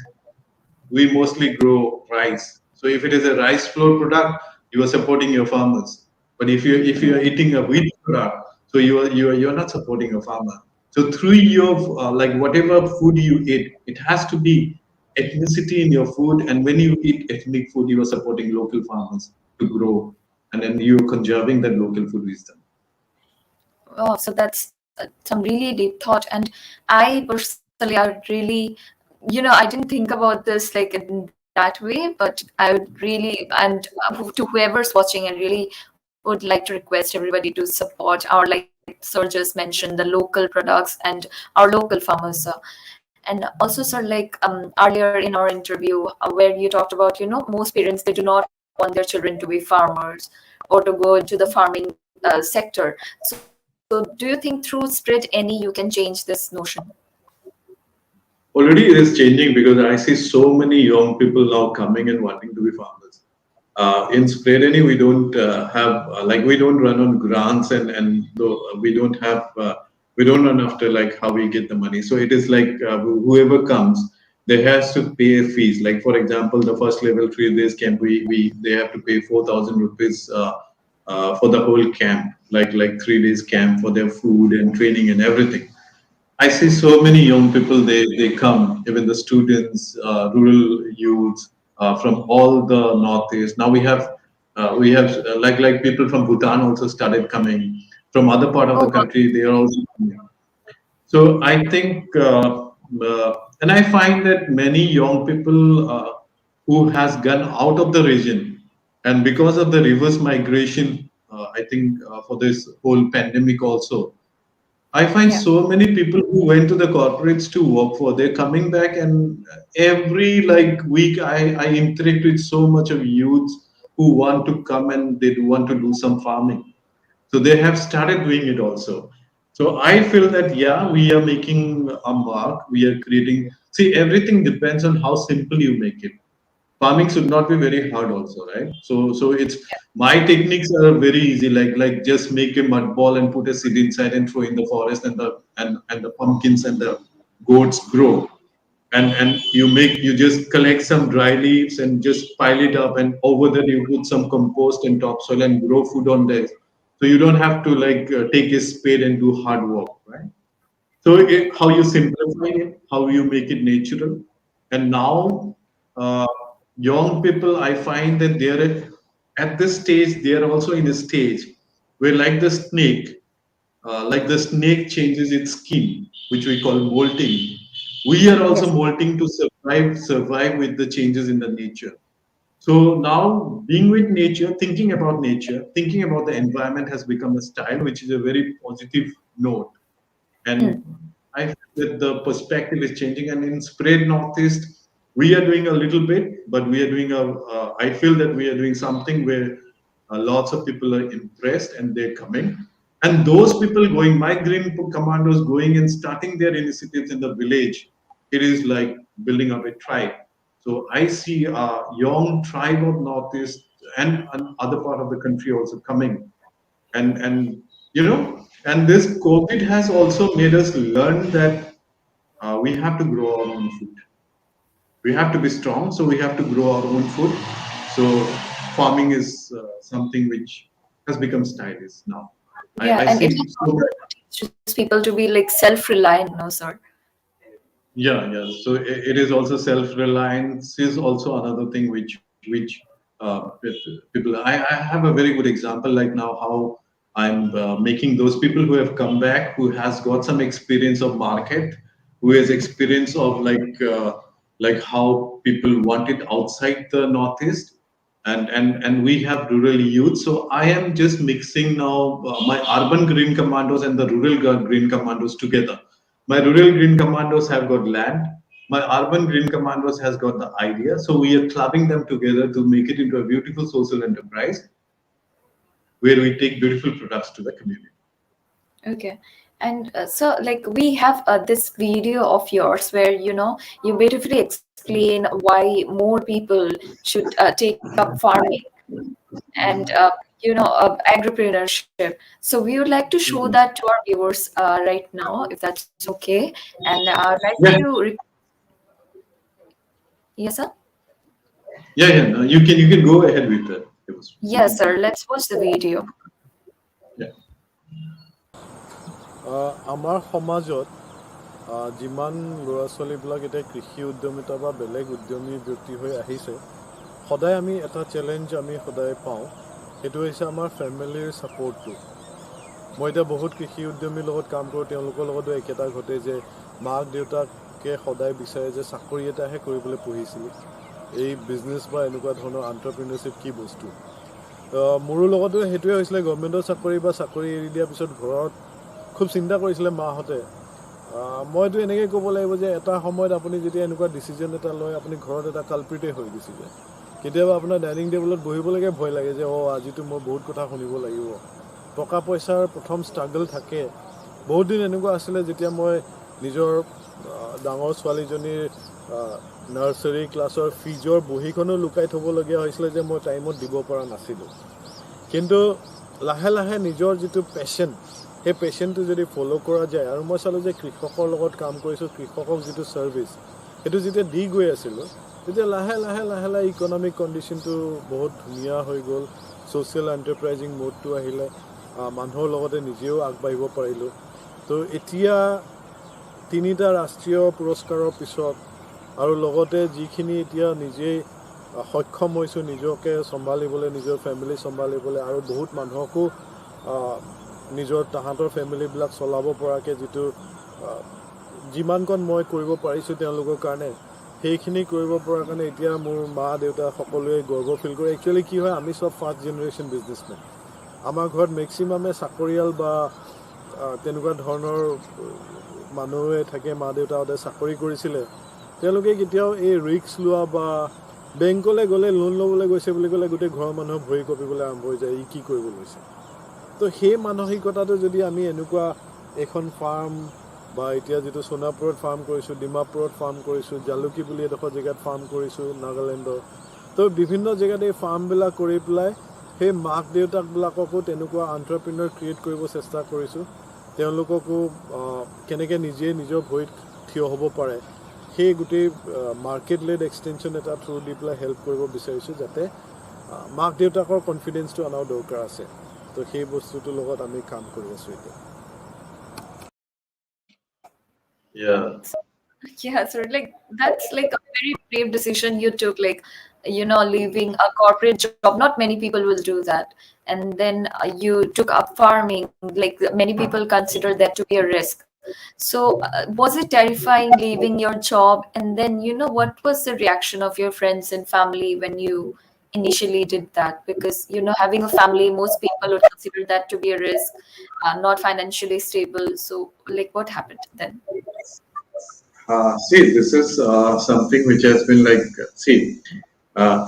We mostly grow rice. So if it is a rice flour product, you are supporting your farmers. But if you are eating a wheat product, so you're not supporting a farmer. So through your like whatever food you eat, it has to be ethnicity in your food. And when you eat ethnic food, you are supporting local farmers to grow, and then you're conserving that local food wisdom. Oh, so that's some really deep thought. And I personally, I would really, I didn't think about this like in that way, but I would really, and to whoever's watching, I really would like to request everybody to support our like sir just mentioned, the local products and our local farmers. And also, sir, like earlier in our interview, where you talked about, most parents, they do not want their children to be farmers or to go into the farming sector. So do you think through Spread Any you can change this notion? Already it is changing because I see so many young people now coming and wanting to be farmers. In Spreadany, we don't have like we don't run on grants and we don't have we don't run after like how we get the money. So it is like whoever comes, they has to pay a fees. Like for example, the first level 3 days camp, we they have to pay 4,000 rupees for the whole camp, like 3 days camp for their food and training and everything. I see so many young people. They come, even the students, rural youths from all the northeast. Now we have like people from Bhutan also started coming. From other part of the Oh, wow. country, they are also coming. So I think, and I find that many young people who has gone out of the region, and because of the reverse migration, I think for this whole pandemic also, I find Yeah. so many people who went to the corporates to work for, they're coming back, and every like week I interact with so much of youths who want to come and they do want to do some farming. So they have started doing it also. So I feel that yeah, we are making a mark. We are creating. See, everything depends on how simple you make it. Farming should not be very hard also, right? So it's my techniques are very easy, like just make a mud ball and put a seed inside and throw in the forest, and the pumpkins and the goats grow, and you just collect some dry leaves and just pile it up, and over there you put some compost and topsoil and grow food on there, so you don't have to like take a spade and do hard work, right? So how you simplify it, how you make it natural, and now uh, young people, I find that they're at this stage. They are also in a stage where, like the snake changes its skin, which we call molting. We are also Yes. molting to survive with the changes in the nature. So now, being with nature, thinking about the environment has become a style, which is a very positive note. And Hmm. I feel that the perspective is changing. And in spread northeast, we are doing a little bit, but we are doing I feel that we are doing something where lots of people are impressed and they're coming. And those people going, my Green Commandos going and starting their initiatives in the village, it is like building up a tribe. So I see a young tribe of northeast and other part of the country also coming, and you know, and this COVID has also made us learn that we have to grow our own food. We have to be strong, so we have to grow our own food. So farming is something which has become stylish now. I Yeah, and it see has so. also teaches people to be like self-reliant, no, sir. Yeah, yeah. So it is also self-reliance is also another thing which people. I have a very good example like now how I'm making those people who have come back, who has got some experience of market, who has experience of like how people want it outside the northeast, and we have rural youth. So I am just mixing now my urban green commandos and the rural green commandos together. My rural green commandos have got land. My urban green commandos has got the idea. So we are clubbing them together to make it into a beautiful social enterprise where we take beautiful products to the community. Okay. And so, like, we have this video of yours where, you beautifully explain why more people should take up farming and, agripreneurship. So, we would like to show Mhm. that to our viewers right now, if that's okay. And I'd like Yeah, to, yes, sir? yeah. No, you can go ahead with that. It was Yes, sir. Let's watch the video. yeah. আমাৰ সমাজত যিমান ল'ৰা ছোৱালীবিলাক এতিয়া কৃষি উদ্যমিতা বা বেলেগ উদ্যমী ব্যক্তি হৈ আহিছে, সদায় আমি এটা চেলেঞ্জ আমি সদায় পাওঁ, সেইটো হৈছে আমাৰ ফেমিলিৰ ছাপৰ্টটো। মই এতিয়া বহুত কৃষি উদ্যমীৰ লগত কাম কৰোঁ, তেওঁলোকৰ লগতো একেটা ঘটে যে মাক দেউতাকে সদায় বিচাৰে যে চাকৰি এটাহে কৰিবলৈ পঢ়িছিলোঁ, এই বিজনেছ বা এনেকুৱা ধৰণৰ এণ্টাৰপ্ৰিনাৰশ্বিপ কি বস্তু। মোৰো লগতো সেইটোৱে হৈছিলে, গভৰ্ণমেণ্টৰ চাকৰি বা চাকৰি এৰি দিয়াৰ পিছত ঘৰত খুব চিন্তা কৰিছিলে মাহঁতে। মইতো এনেকৈ ক'ব লাগিব যে এটা সময়ত আপুনি যেতিয়া এনেকুৱা ডিচিজন এটা লয়, আপুনি ঘৰত এটা কালপ্ৰিটেই হৈ গুচি যায়। কেতিয়াবা আপোনাৰ ডাইনিং টেবুলত বহিবলৈকে ভয় লাগে যে আজিতো মই বহুত কথা শুনিব লাগিব। টকা পইচাৰ প্ৰথম ষ্ট্ৰাগল থাকে। বহুত দিন এনেকুৱা আছিলে যেতিয়া মই নিজৰ ডাঙৰ ছোৱালীজনীৰ নাৰ্চাৰী ক্লাছৰ ফিজৰ বহীখনো লুকাই থ'বলগীয়া হৈছিলে যে মই টাইমত দিব পৰা নাছিলোঁ। কিন্তু লাহে লাহে নিজৰ যিটো পেশ্যন, সেই পেশ্যনটো যদি ফ'ল' কৰা যায়, আৰু মই চালোঁ যে কৃষকৰ লগত কাম কৰিছোঁ, কৃষকক যিটো ছাৰ্ভিচ সেইটো যেতিয়া দি গৈ আছিলোঁ, তেতিয়া লাহে লাহে লাহে লাহে ইকনমিক কণ্ডিশ্যনটো বহুত ধুনীয়া হৈ গ'ল। ছ'চিয়েল এণ্টাৰপ্ৰাইজিং মোডটো আহিলে, মানুহৰ লগতে নিজেও আগবাঢ়িব পাৰিলোঁ। তো এতিয়া 3টা ৰাষ্ট্ৰীয় পুৰস্কাৰৰ পিছত আৰু লগতে যিখিনি এতিয়া নিজেই সক্ষম হৈছোঁ নিজকে চম্ভালিবলৈ, নিজৰ ফেমিলি চম্ভালিবলৈ, আৰু বহুত মানুহকো নিজৰ তাহাঁতৰ ফেমিলিবিলাক চলাব পৰাকৈ যিটো যিমানকণ মই কৰিব পাৰিছোঁ তেওঁলোকৰ কাৰণে, সেইখিনি কৰিব পৰাৰ কাৰণে এতিয়া মোৰ মা দেউতা সকলোৱে গৰ্ব ফিল কৰে। একচুৱেলি কি হয়, আমি চব ফাৰ্ষ্ট জেনেৰেশ্যন বিজনেছমেন। আমাৰ ঘৰত মেক্সিমামে চাকৰিয়াল বা তেনেকুৱা ধৰণৰ মানুহে থাকে। মা দেউতাহঁতে চাকৰি কৰিছিলে, তেওঁলোকে কেতিয়াও এই ৰিস্ক লোৱা বা বেংকলৈ গ'লে লোন ল'বলৈ গৈছে বুলি ক'লে গোটেই ঘৰৰ মানুহক ভৰি কঁপিবলৈ আৰম্ভ হৈ যায়, ই কি কৰিব লৈছে। তো সেই মানসিকতাটো যদি আমি এনেকুৱা এখন ফাৰ্ম বা এতিয়া যিটো সোণাপুৰত ফাৰ্ম কৰিছোঁ, ডিমাপুৰত ফাৰ্ম কৰিছোঁ, জালুকী বুলি এডোখৰ জেগাত ফাৰ্ম কৰিছোঁ নাগালেণ্ডৰ, তো বিভিন্ন জেগাত এই ফাৰ্মবিলাক কৰি পেলাই সেই মাক দেউতাকবিলাককো তেনেকুৱা এণ্টাৰপ্ৰিনৰ ক্ৰিয়েট কৰিব চেষ্টা কৰিছোঁ। তেওঁলোককো কেনেকৈ নিজে নিজৰ ভৰিত থিয় হ'ব পাৰে, সেই গোটেই মাৰ্কেট লেড এক্সটেনশ্যন এটা থ্ৰু দি পেলাই হেল্প কৰিব বিচাৰিছোঁ, যাতে মাক দেউতাকৰ কনফিডেঞ্চটো অনাও দৰকাৰ আছে। তো সেই বস্তুটোৰ লগত আমি কাম কৰি আছোঁ এতিয়া। Yeah, so like that's like a very brave decision you took, like, leaving a corporate job. Not many people will do that. And then you took up farming, like many people consider that to be a risk. So was it terrifying leaving your job? And then, what was the reaction of your friends and family when you initially did that? Because, having a family, most people would consider that to be a risk, not financially stable. So, like, what happened then? See, this is something which has been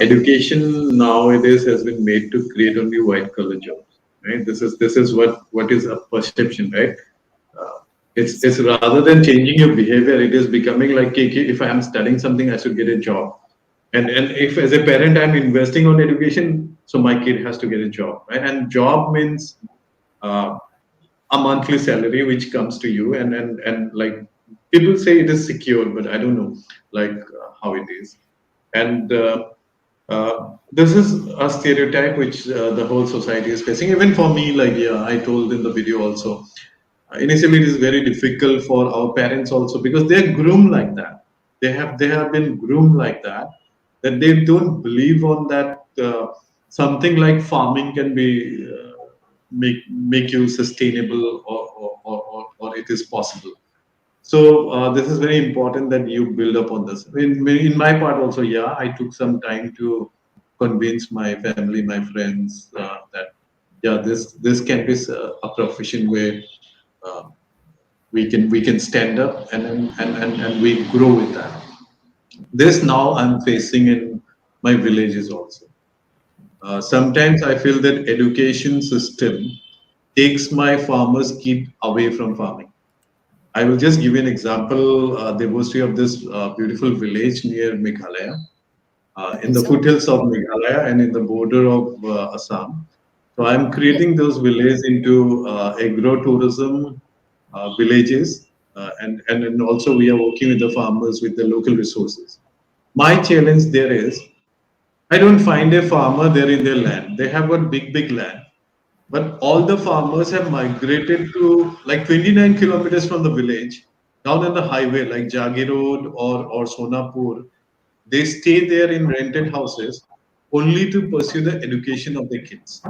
education nowadays has been made to create only white collar jobs, right? This is what is a perception, right? It's rather than changing your behavior, it is becoming like, okay, if I am studying something, I should get a job, and if as a parent I'm investing on education, so my kid has to get a job, right? And job means uh, a monthly salary which comes to you, and like people say it is secured, but I don't know how it is. And this is a stereotype which the whole society is facing. Even for me, I told in the video also, initially it is very difficult for our parents also, because they are groomed like that. They have been groomed like that, that they don't believe on that something like farming can be make you sustainable, or it is possible. So this is very important that you build up on this. In my part also, I took some time to convince my family, my friends, that this can be a profession where uh, we can stand up, and we grow with that. This now I'm facing in my villages also. Sometimes I feel that education system takes my farmers' kid away from farming. I will just give you an example. The history of this beautiful village near Meghalaya, in the So, foothills of Meghalaya and in the border of Assam. So I'm yeah. creating those villages into agro-tourism villages, and then also we are working with the farmers with the local resources. My challenge there is, I don't find a farmer there in their land. They have got big land, but all the farmers have migrated to like 29 kilometers from the village, down on the highway like Jagi Road or Sonapur. They stay there in rented houses only to pursue the education of their kids.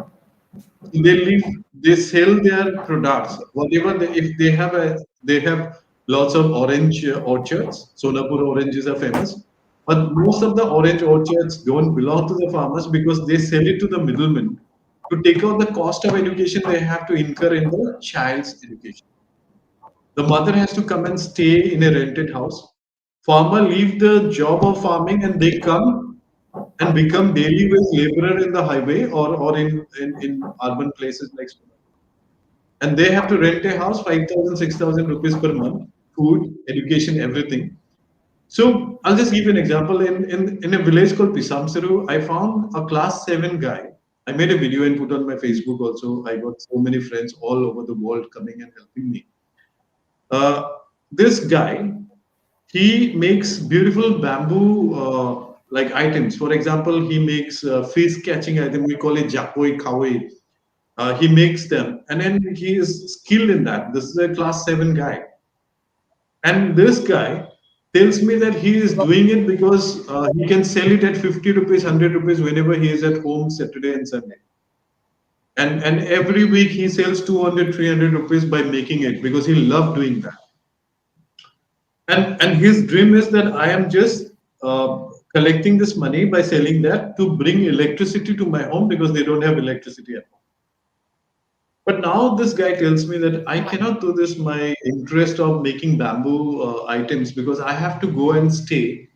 They live, they sell their products, whatever if they have lots of orange orchards. Sonapur oranges are famous, but most of the orange orchards don't belong to the farmers because they sell it to the middlemen to take out the cost of education they have to incur in the child's education. The mother has to come and stay in a rented house. Farmer leave the job of farming and they come and become daily wage laborer in the highway or in urban places like Sonapur. And they have to rent a house 5,000, 6,000 rupees per month, food, education, everything. So I'll just give you an example. In a village called Pisamseru, I found a class 7 guy. I made a video and put on my Facebook also. I got so many friends all over the world coming and helping me. Uh, this guy, he makes beautiful bamboo like items. For example, he makes fish catching item. We call it jakoi kawai. He makes them, and then he is skilled in that. This is a class 7 guy, and this guy tells me that he is doing it because he can sell it at 50 rupees, 100 rupees whenever he is at home Saturday and Sunday. And every week he sells 200, 300 rupees by making it because he loved doing that. And his dream is that I am just collecting this money by selling that to bring electricity to my home because they don't have electricity at home. But now this guy tells me that I cannot do this my interest of making bamboo items because I have to go and stay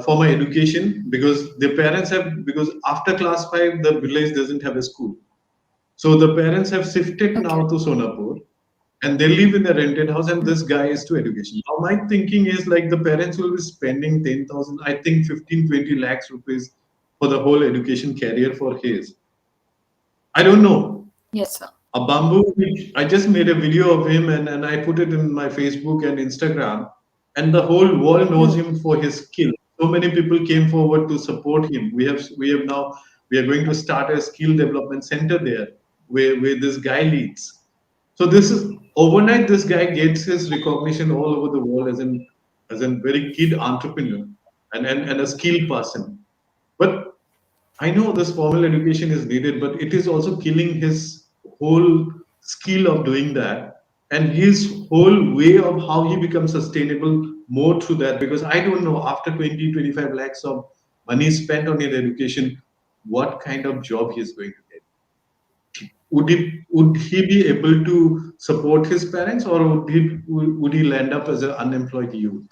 for my education because the parents have because after class 5 the village doesn't have a school. So the parents have shifted Okay. now to Sonapur and they live in a rented house and this guy is to education. Now my thinking is like the parents will be spending 10,000, I think 15, 20 lakhs rupees for the whole education career for his. I don't know. Yes, sir. A bamboo, which I just made a video of him and I put it in my Facebook and Instagram and the whole world knows him for his skill. So many people came forward to support him. We have now we are going to start a skill development center there where this guy leads. So this is overnight. This guy gets his recognition all over the world as a very kid entrepreneur and a skilled person. But I know this formal education is needed, but it is also killing his whole skill of doing that and his whole way of how he becomes sustainable more through that. Because I don't know after 20, 25 lakhs of money spent on his education, what kind of job he is going to get. Would he be able to support his parents or would he land up as an unemployed youth?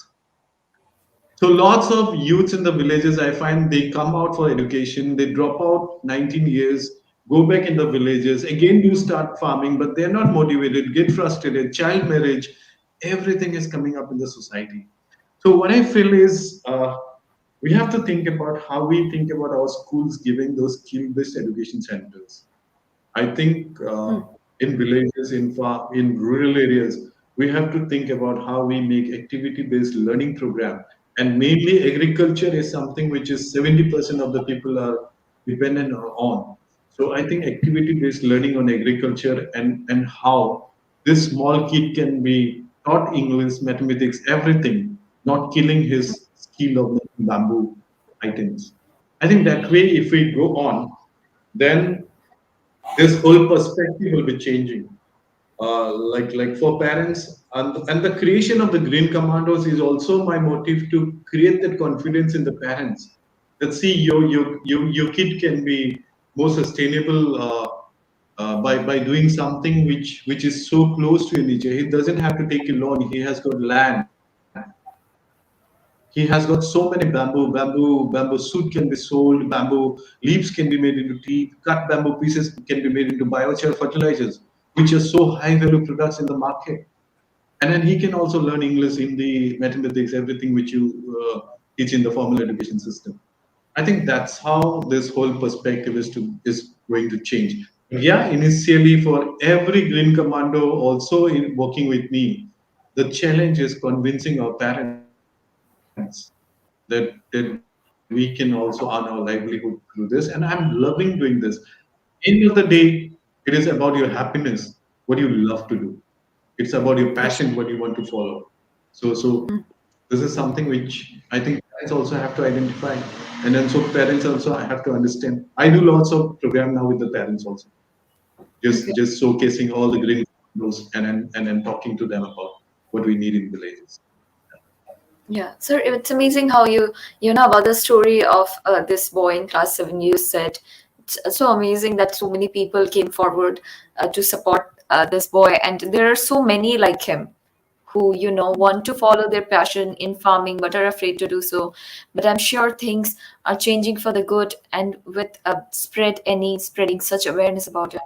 So lots of youths in the villages, I find they come out for education, they drop out 19 years, go back in the villages, again you start farming, but they're not motivated, get frustrated, child marriage, everything is coming up in the society. So what I feel is we have to think about how we think about our schools giving those skill-based education centers. I think in villages, in rural areas, we have to think about how we make activity-based learning program. And mainly, agriculture is something which is 70% of the people are dependent on. So I think activity-based learning on agriculture and how this small kid can be taught English, mathematics, everything, not killing his skill of making bamboo items. I think that way, if we go on, then this whole perspective will be changing. Like for parents and the creation of the Green Commandos is also my motive to create that confidence in the parents that see your kid can be more sustainable by doing something which is so close to nature. He doesn't have to take a loan. He has got land. He has got so many bamboo suit can be sold, bamboo leaves can be made into tea, cut bamboo pieces can be made into biochar fertilizers, which are so high value products in the market. And then he can also learn English, Hindi, mathematics, everything which you teach in the formal education system. I think that's how this whole perspective is going to change. Yeah, initially for every Green Commando also in working with me, the challenge is convincing our parents that we can also earn our livelihood through this. And I'm loving doing this. End of the day, it is about your happiness, what you love to do. It's about your passion, what Yes. you want to follow. So this is something which I think parents also have to identify. And then so parents also have to understand. I do lots of program now with the parents also. Okay. Just showcasing all the green rules and then talking to them about what we need in villages. Yeah, sir, it's amazing how you know about the story of this boy in class 7. You said it's so amazing that so many people came forward to support this boy, and there are so many like him. who want to follow their passion in farming but are afraid to do so. But I'm sure things are changing for the good, and with spreading such awareness about it.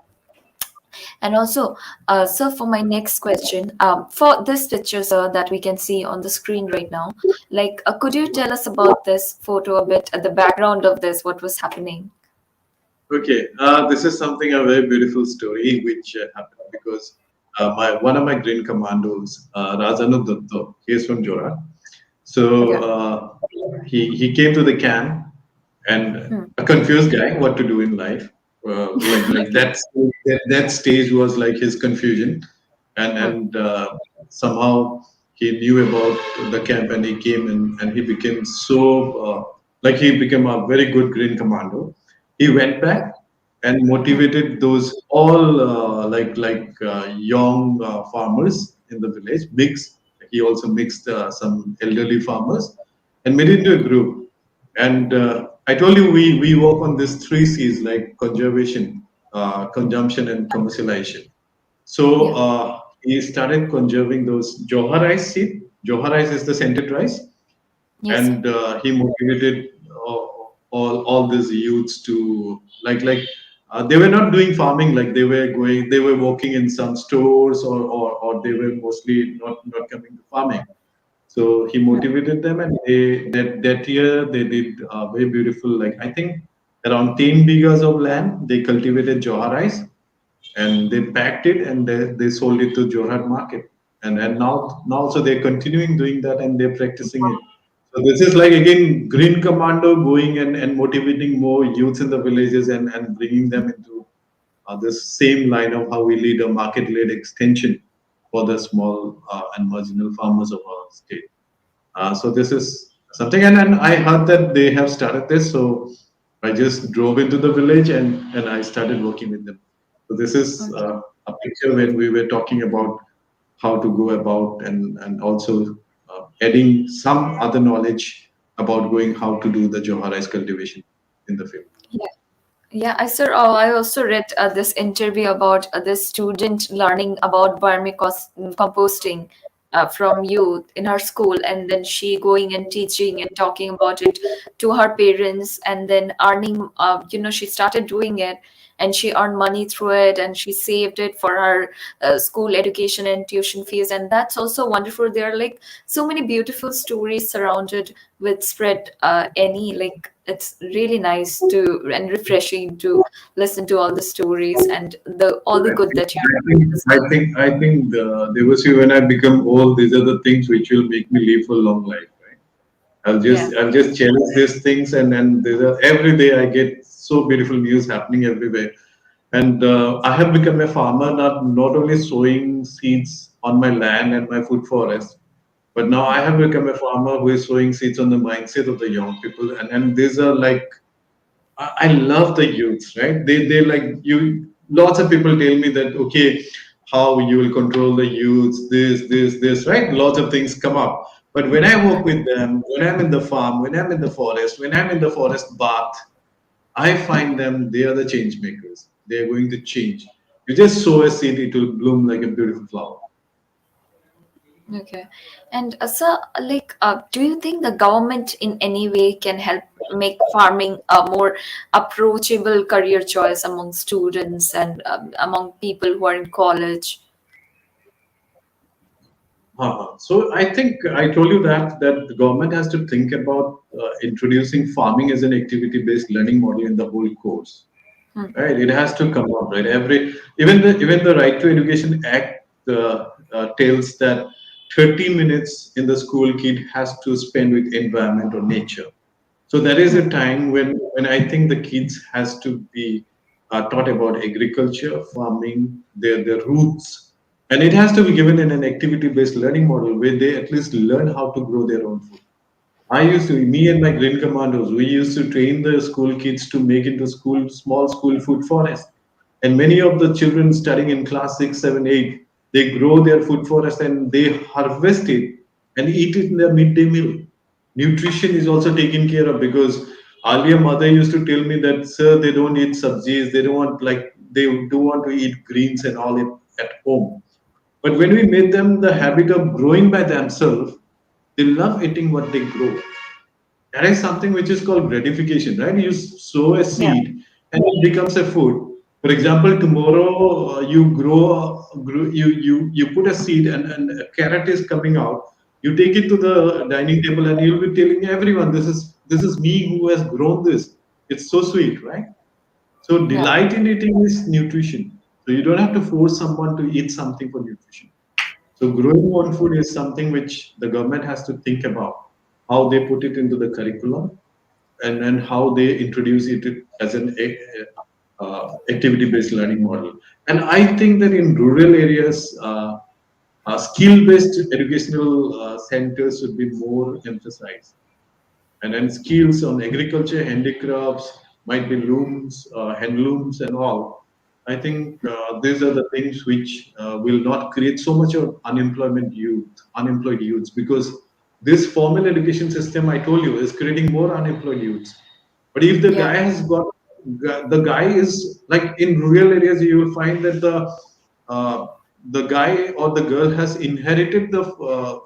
And also, sir, for my next question, for this picture, sir, that we can see on the screen right now, like, could you tell us about this photo a bit, the background of this, what was happening? Okay, this is something a very beautiful story which happened because my one of my Green Commandos, Rajanu Dutto, he is from Jorhat. So Okay. he came to the camp and Hmm. a confused guy, what to do in life. Like Okay. that stage was like his confusion, Hmm. and somehow he knew about the camp and he came and he became so like he became a very good Green Commando. He went back and Hmm. motivated those all young farmers in the village. He also mixed some elderly farmers and made it into a group. And I told you we work on these three C's like conservation, consumption, and commercialization. So Yeah. he started conserving those Johar rice seed. Johar rice is the scented rice, Yes, sir. and he motivated all these youths to they were not doing farming, like they were working in some stores, or they were mostly not coming to farming. So he Hmm. motivated them, and that year they did very beautiful. Like I think around 10 bighas of land they cultivated Johar rice, and they packed it and they sold it to Jorhat market. And now also they're continuing doing that and they're practicing it. So this is like again Green Commando going and motivating more youths in the villages and bringing them into this same line of how we lead a market-led extension for the small and marginal farmers of our state. So this is something, and I heard that they have started this. So I just drove into the village and I started working with them. So this is Okay. a picture when we were talking about how to go about and also adding some other knowledge about going how to do the Johar rice cultivation in the field. Yeah. Yeah, I also read this interview about this student learning about composting from you in her school, and then she going and teaching and talking about it to her parents, and then earning. She started doing it, and she earned money through it, and she saved it for her school education and tuition fees, and that's also wonderful. There are like so many beautiful stories surrounded with spread any like it's really nice to and refreshing to listen to all the stories and the all the good that you're doing as well. I think Devashi, when I become old, these are the things which will make me live for long life, right? Yeah. I'll just cherish these things, and there's every day I get so beautiful news happening everywhere. And I have become a farmer, not only sowing seeds on my land and my food forest, but now I have become a farmer who is sowing seeds on the mindset of the young people. And these are like I love the youths, right? They like you. Lots of people tell me that okay, how you will control the youths, this, right? Lots of things come up. But when I work with them, when I'm in the farm, when I'm in the forest, when I'm in the forest bath, I find them, they are the change makers. They are going to change. You just sow a seed, it will bloom like a beautiful flower. Okay. And so, like, do you think the government in any way can help make farming a more approachable career choice among students and among people who are in college? So I think I told you that the government has to think about introducing farming as an activity-based learning model in the whole course. Hmm. Right, it has to come up, right? Even the Right to Education Act tells that 30 minutes in the school kid has to spend with environment or nature. So there is a time when I think the kids has to be taught about agriculture, farming, their roots, and it has to be given in an activity-based learning model where they at least learn how to grow their own food. Me and my Green Commandos, we used to train the school kids to make into small school food forest. And many of the children studying in class 6, 7, 8, they grow their food forest and they harvest it and eat it in their midday meal. Nutrition is also taken care of because earlier mother used to tell me that, sir, they don't eat subsies, they don't want to eat greens and all it at home. But when we made them the habit of growing by themselves, they love eating what they grow. That is something which is called gratification, right? You sow a Yeah. seed and it becomes a food. For example, tomorrow you you put a seed and a carrot is coming out. You take it to the dining table and you'll be telling everyone, this is me who has grown this. It's so sweet, right? So Yeah. delight in eating is nutrition. So you don't have to force someone to eat something for nutrition. So growing own food is something which the government has to think about how they put it into the curriculum and how they introduce it as an activity-based learning model. And I think that in rural areas, skill-based educational centers should be more emphasized. And then skills on agriculture, handicrafts, might be looms, handlooms, and all. I think these are the things which will not create so much of unemployed youths, because this formal education system I told you is creating more unemployed youths. But if the Yeah. guy has got, the guy is like in rural areas, you will find that uh, the guy or the girl has inherited the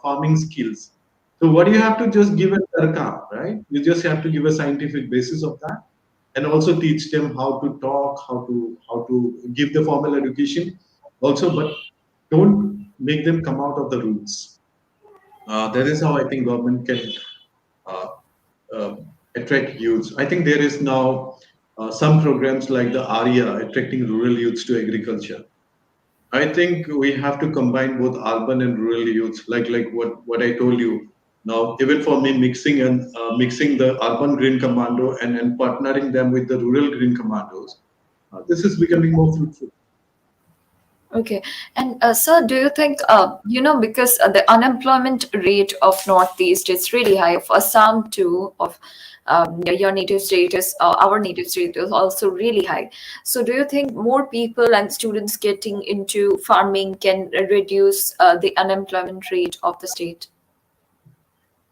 farming skills. So what do you have to just give a tarka, right? You just have to give a scientific basis of that, and also teach them how to talk, how to give the formal education, also, but don't make them come out of the roots. That is how I think government can uh, uh, attract youths. I think there is now some programs like the ARIA, attracting rural youths to agriculture. I think we have to combine both urban and rural youths, like what I told you. Now, even for me, mixing the urban Green Commando and partnering them with the rural Green Commandos, this is becoming more fruitful. Okay. And sir, do you think, because the unemployment rate of Northeast is really high, of Assam too, of your native state is, our native state is also really high. So do you think more people and students getting into farming can reduce the unemployment rate of the state?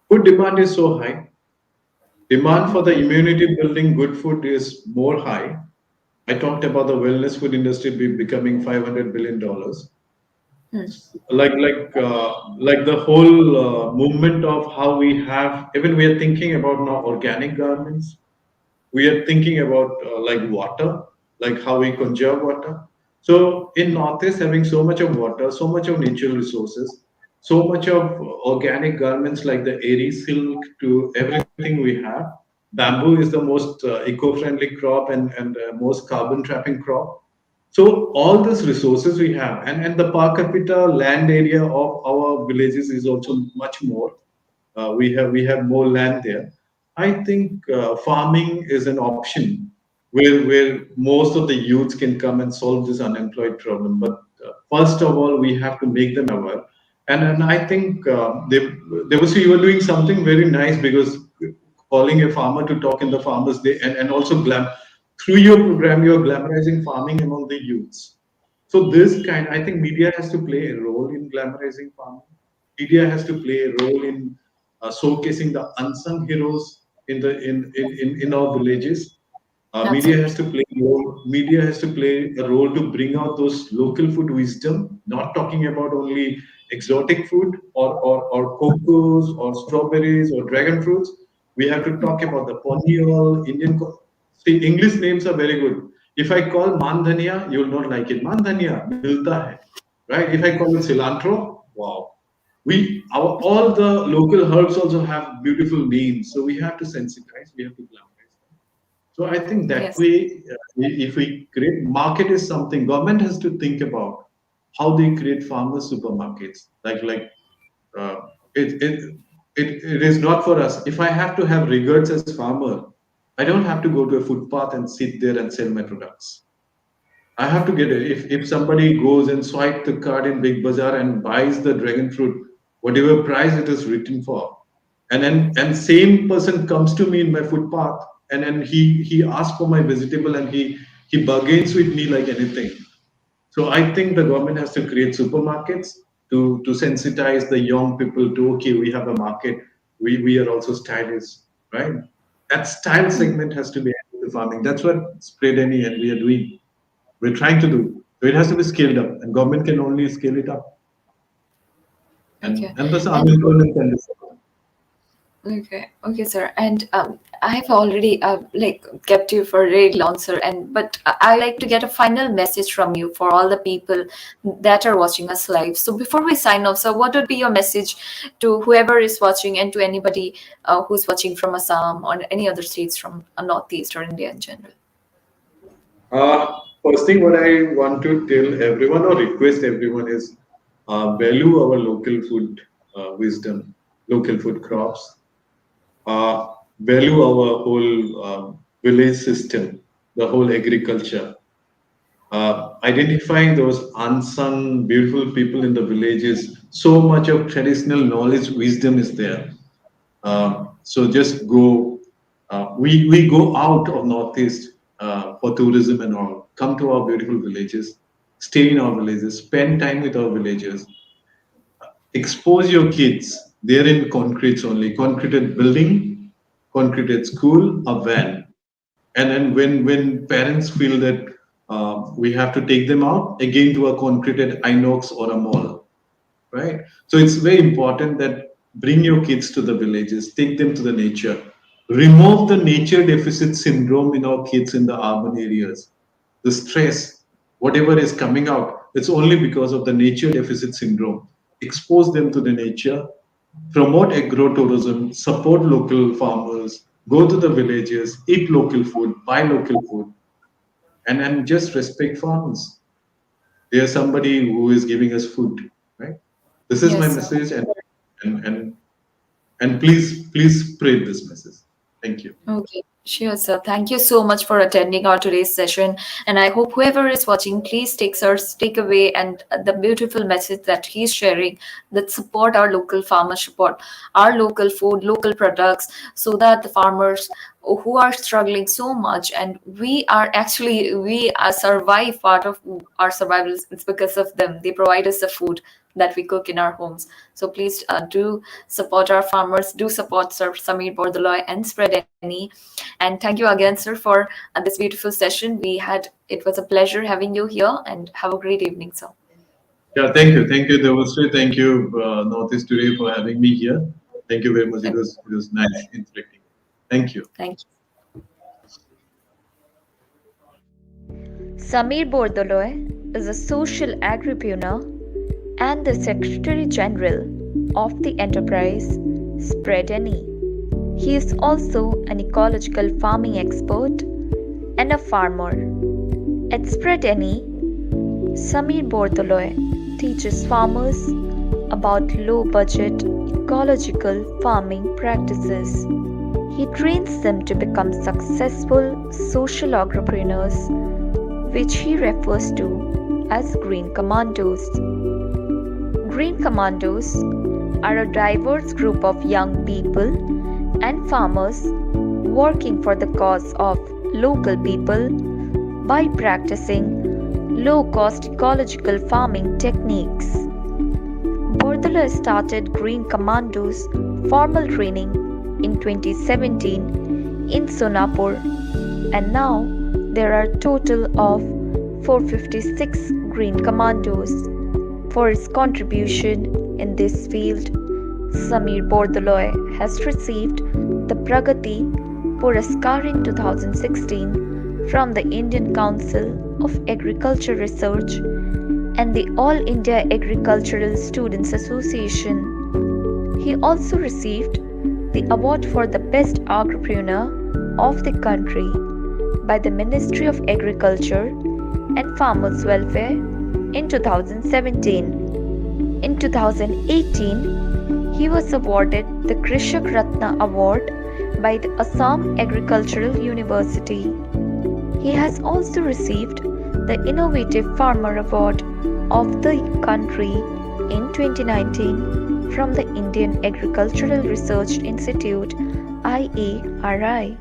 Food demand is so high. Demand for the immunity building good food is more high. I talked about the wellness food industry becoming $500 billion. Hmm. Like the whole movement of how we have, even we are thinking about now organic garments. We are thinking about like water, like how we conserve water. So in Northeast, having so much of water, so much of natural resources, so much of organic garments, like the airy silk to everything we have. Bamboo is the most eco-friendly crop and most carbon trapping crop. So all these resources we have, and the per capita land area of our villages is also much more. We have more land there. I think farming is an option where most of the youths can come and solve this unemployed problem. But first of all, we have to make them aware. And I think they was you were doing something very nice, because calling a farmer to talk in the farmers day, and also through your program you are glamorizing farming among the youths. So this kind, I think media has to play a role in glamorizing farming. Media has to play a role in showcasing the unsung heroes in our villages. Media has to Absolutely. play a role. Media has to play a role to bring out those local food wisdom. Not talking about only exotic food or cocos or strawberries or dragon fruits. We have to talk about the ponial Indian. See, English names are very good. If I call mandhania, you will not like it. Mandhania milta hai, right? If I call it cilantro, wow. Our all the local herbs also have beautiful names, so we have to sensitize. We have to glamorize. So I think that Yes. way, if we create market is something government has to think about how they create farmer supermarkets. Uh, it, it it is not for us. If I have to have regards as farmer, I don't have to go to a footpath and sit there and sell my products. I have to get it. If somebody goes and swipe the card in Big Bazaar and buys the dragon fruit, whatever price it is written for, and same person comes to me in my footpath, and he asks for my vegetable, and he bargains with me like anything. So I think the government has to create supermarkets to sensitize the young people to, okay, we have a market, we are also stylish, right? That style segment has to be added to farming. That's what Spread and we are doing. We're trying to do. So it has to be scaled up, and government can only scale it up. Okay. And the And unemployment can be. okay, sir. And I have already like kept you for very long, sir. And but I like to get a final message from you for all the people that are watching us live. So before we sign off, sir, what would be your message to whoever is watching and to anybody who's watching from Assam or any other states from Northeast or India in general? First thing, what I want to tell everyone or request everyone is value our local food wisdom, local food crops, uh, value our whole village system, the whole agriculture. Identifying those unsung beautiful people in the villages. So much of traditional knowledge, wisdom is there. So just go. We go out of Northeast for tourism and all. Come to our beautiful villages, stay in our villages, spend time with our villagers, expose your kids. They're in concretes only, concreted building, concreted school, a van. And then when parents feel that we have to take them out again to a concreted inox or a mall, right? So it's very important that bring your kids to the villages, take them to the nature, remove the nature deficit syndrome in our kids in the urban areas. The stress, whatever is coming out, it's only because of the nature deficit syndrome. Expose them to the nature, promote agro-tourism, support local farmers, go to the villages, eat local food, buy local food, and just respect farmers. They are somebody who is giving us food, right? This is my Yes, sir. message, and and and please spread this message. Thank you. Okay, sure, sir. Thank you so much for attending our today's session. And I hope whoever is watching, please take away and the beautiful message that he's sharing, that support our local farmers, support our local food, local products, so that the farmers who are struggling so much, and we are survive, part of our survival is because of them. They provide us the food that we cook in our homes. So please do support our farmers, do support Sir Samir Bordoloi and Spread Any. And thank you again, sir, for this beautiful session. It was a pleasure having you here, and have a great evening, sir. Yeah, thank you, Devasri. Thank you, Northeast today for having me here. Thank you very much. It was nice interacting. Thank you. Thank you. Samir Bordoloi is a social agripreneur and the Secretary General of the enterprise Spread Any. He is also an ecological farming expert and a farmer. At Spread Any, Samir Bordoloi teaches farmers about low budget ecological farming practices. He trains them to become successful social agripreneurs, which he refers to as Green Commandos. Green Commandos are a diverse group of young people and farmers working for the cause of local people by practicing low-cost ecological farming techniques. Bordoloi started Green Commandos formal training in 2017 in Sonapur, and now there are a total of 456 Green Commandos. For his contribution in this field, Samir Bordoloi has received the Pragati Puraskar in 2016 from the Indian Council of Agriculture Research and the All India Agricultural Students Association. He also received the award for the Best Agripreneur of the country by the Ministry of Agriculture and Farmers' Welfare in 2017. In 2018, he was awarded the Krishak Ratna Award by the Assam Agricultural University. He has also received the Innovative Farmer Award of the country in 2019 from the Indian Agricultural Research Institute (IARI).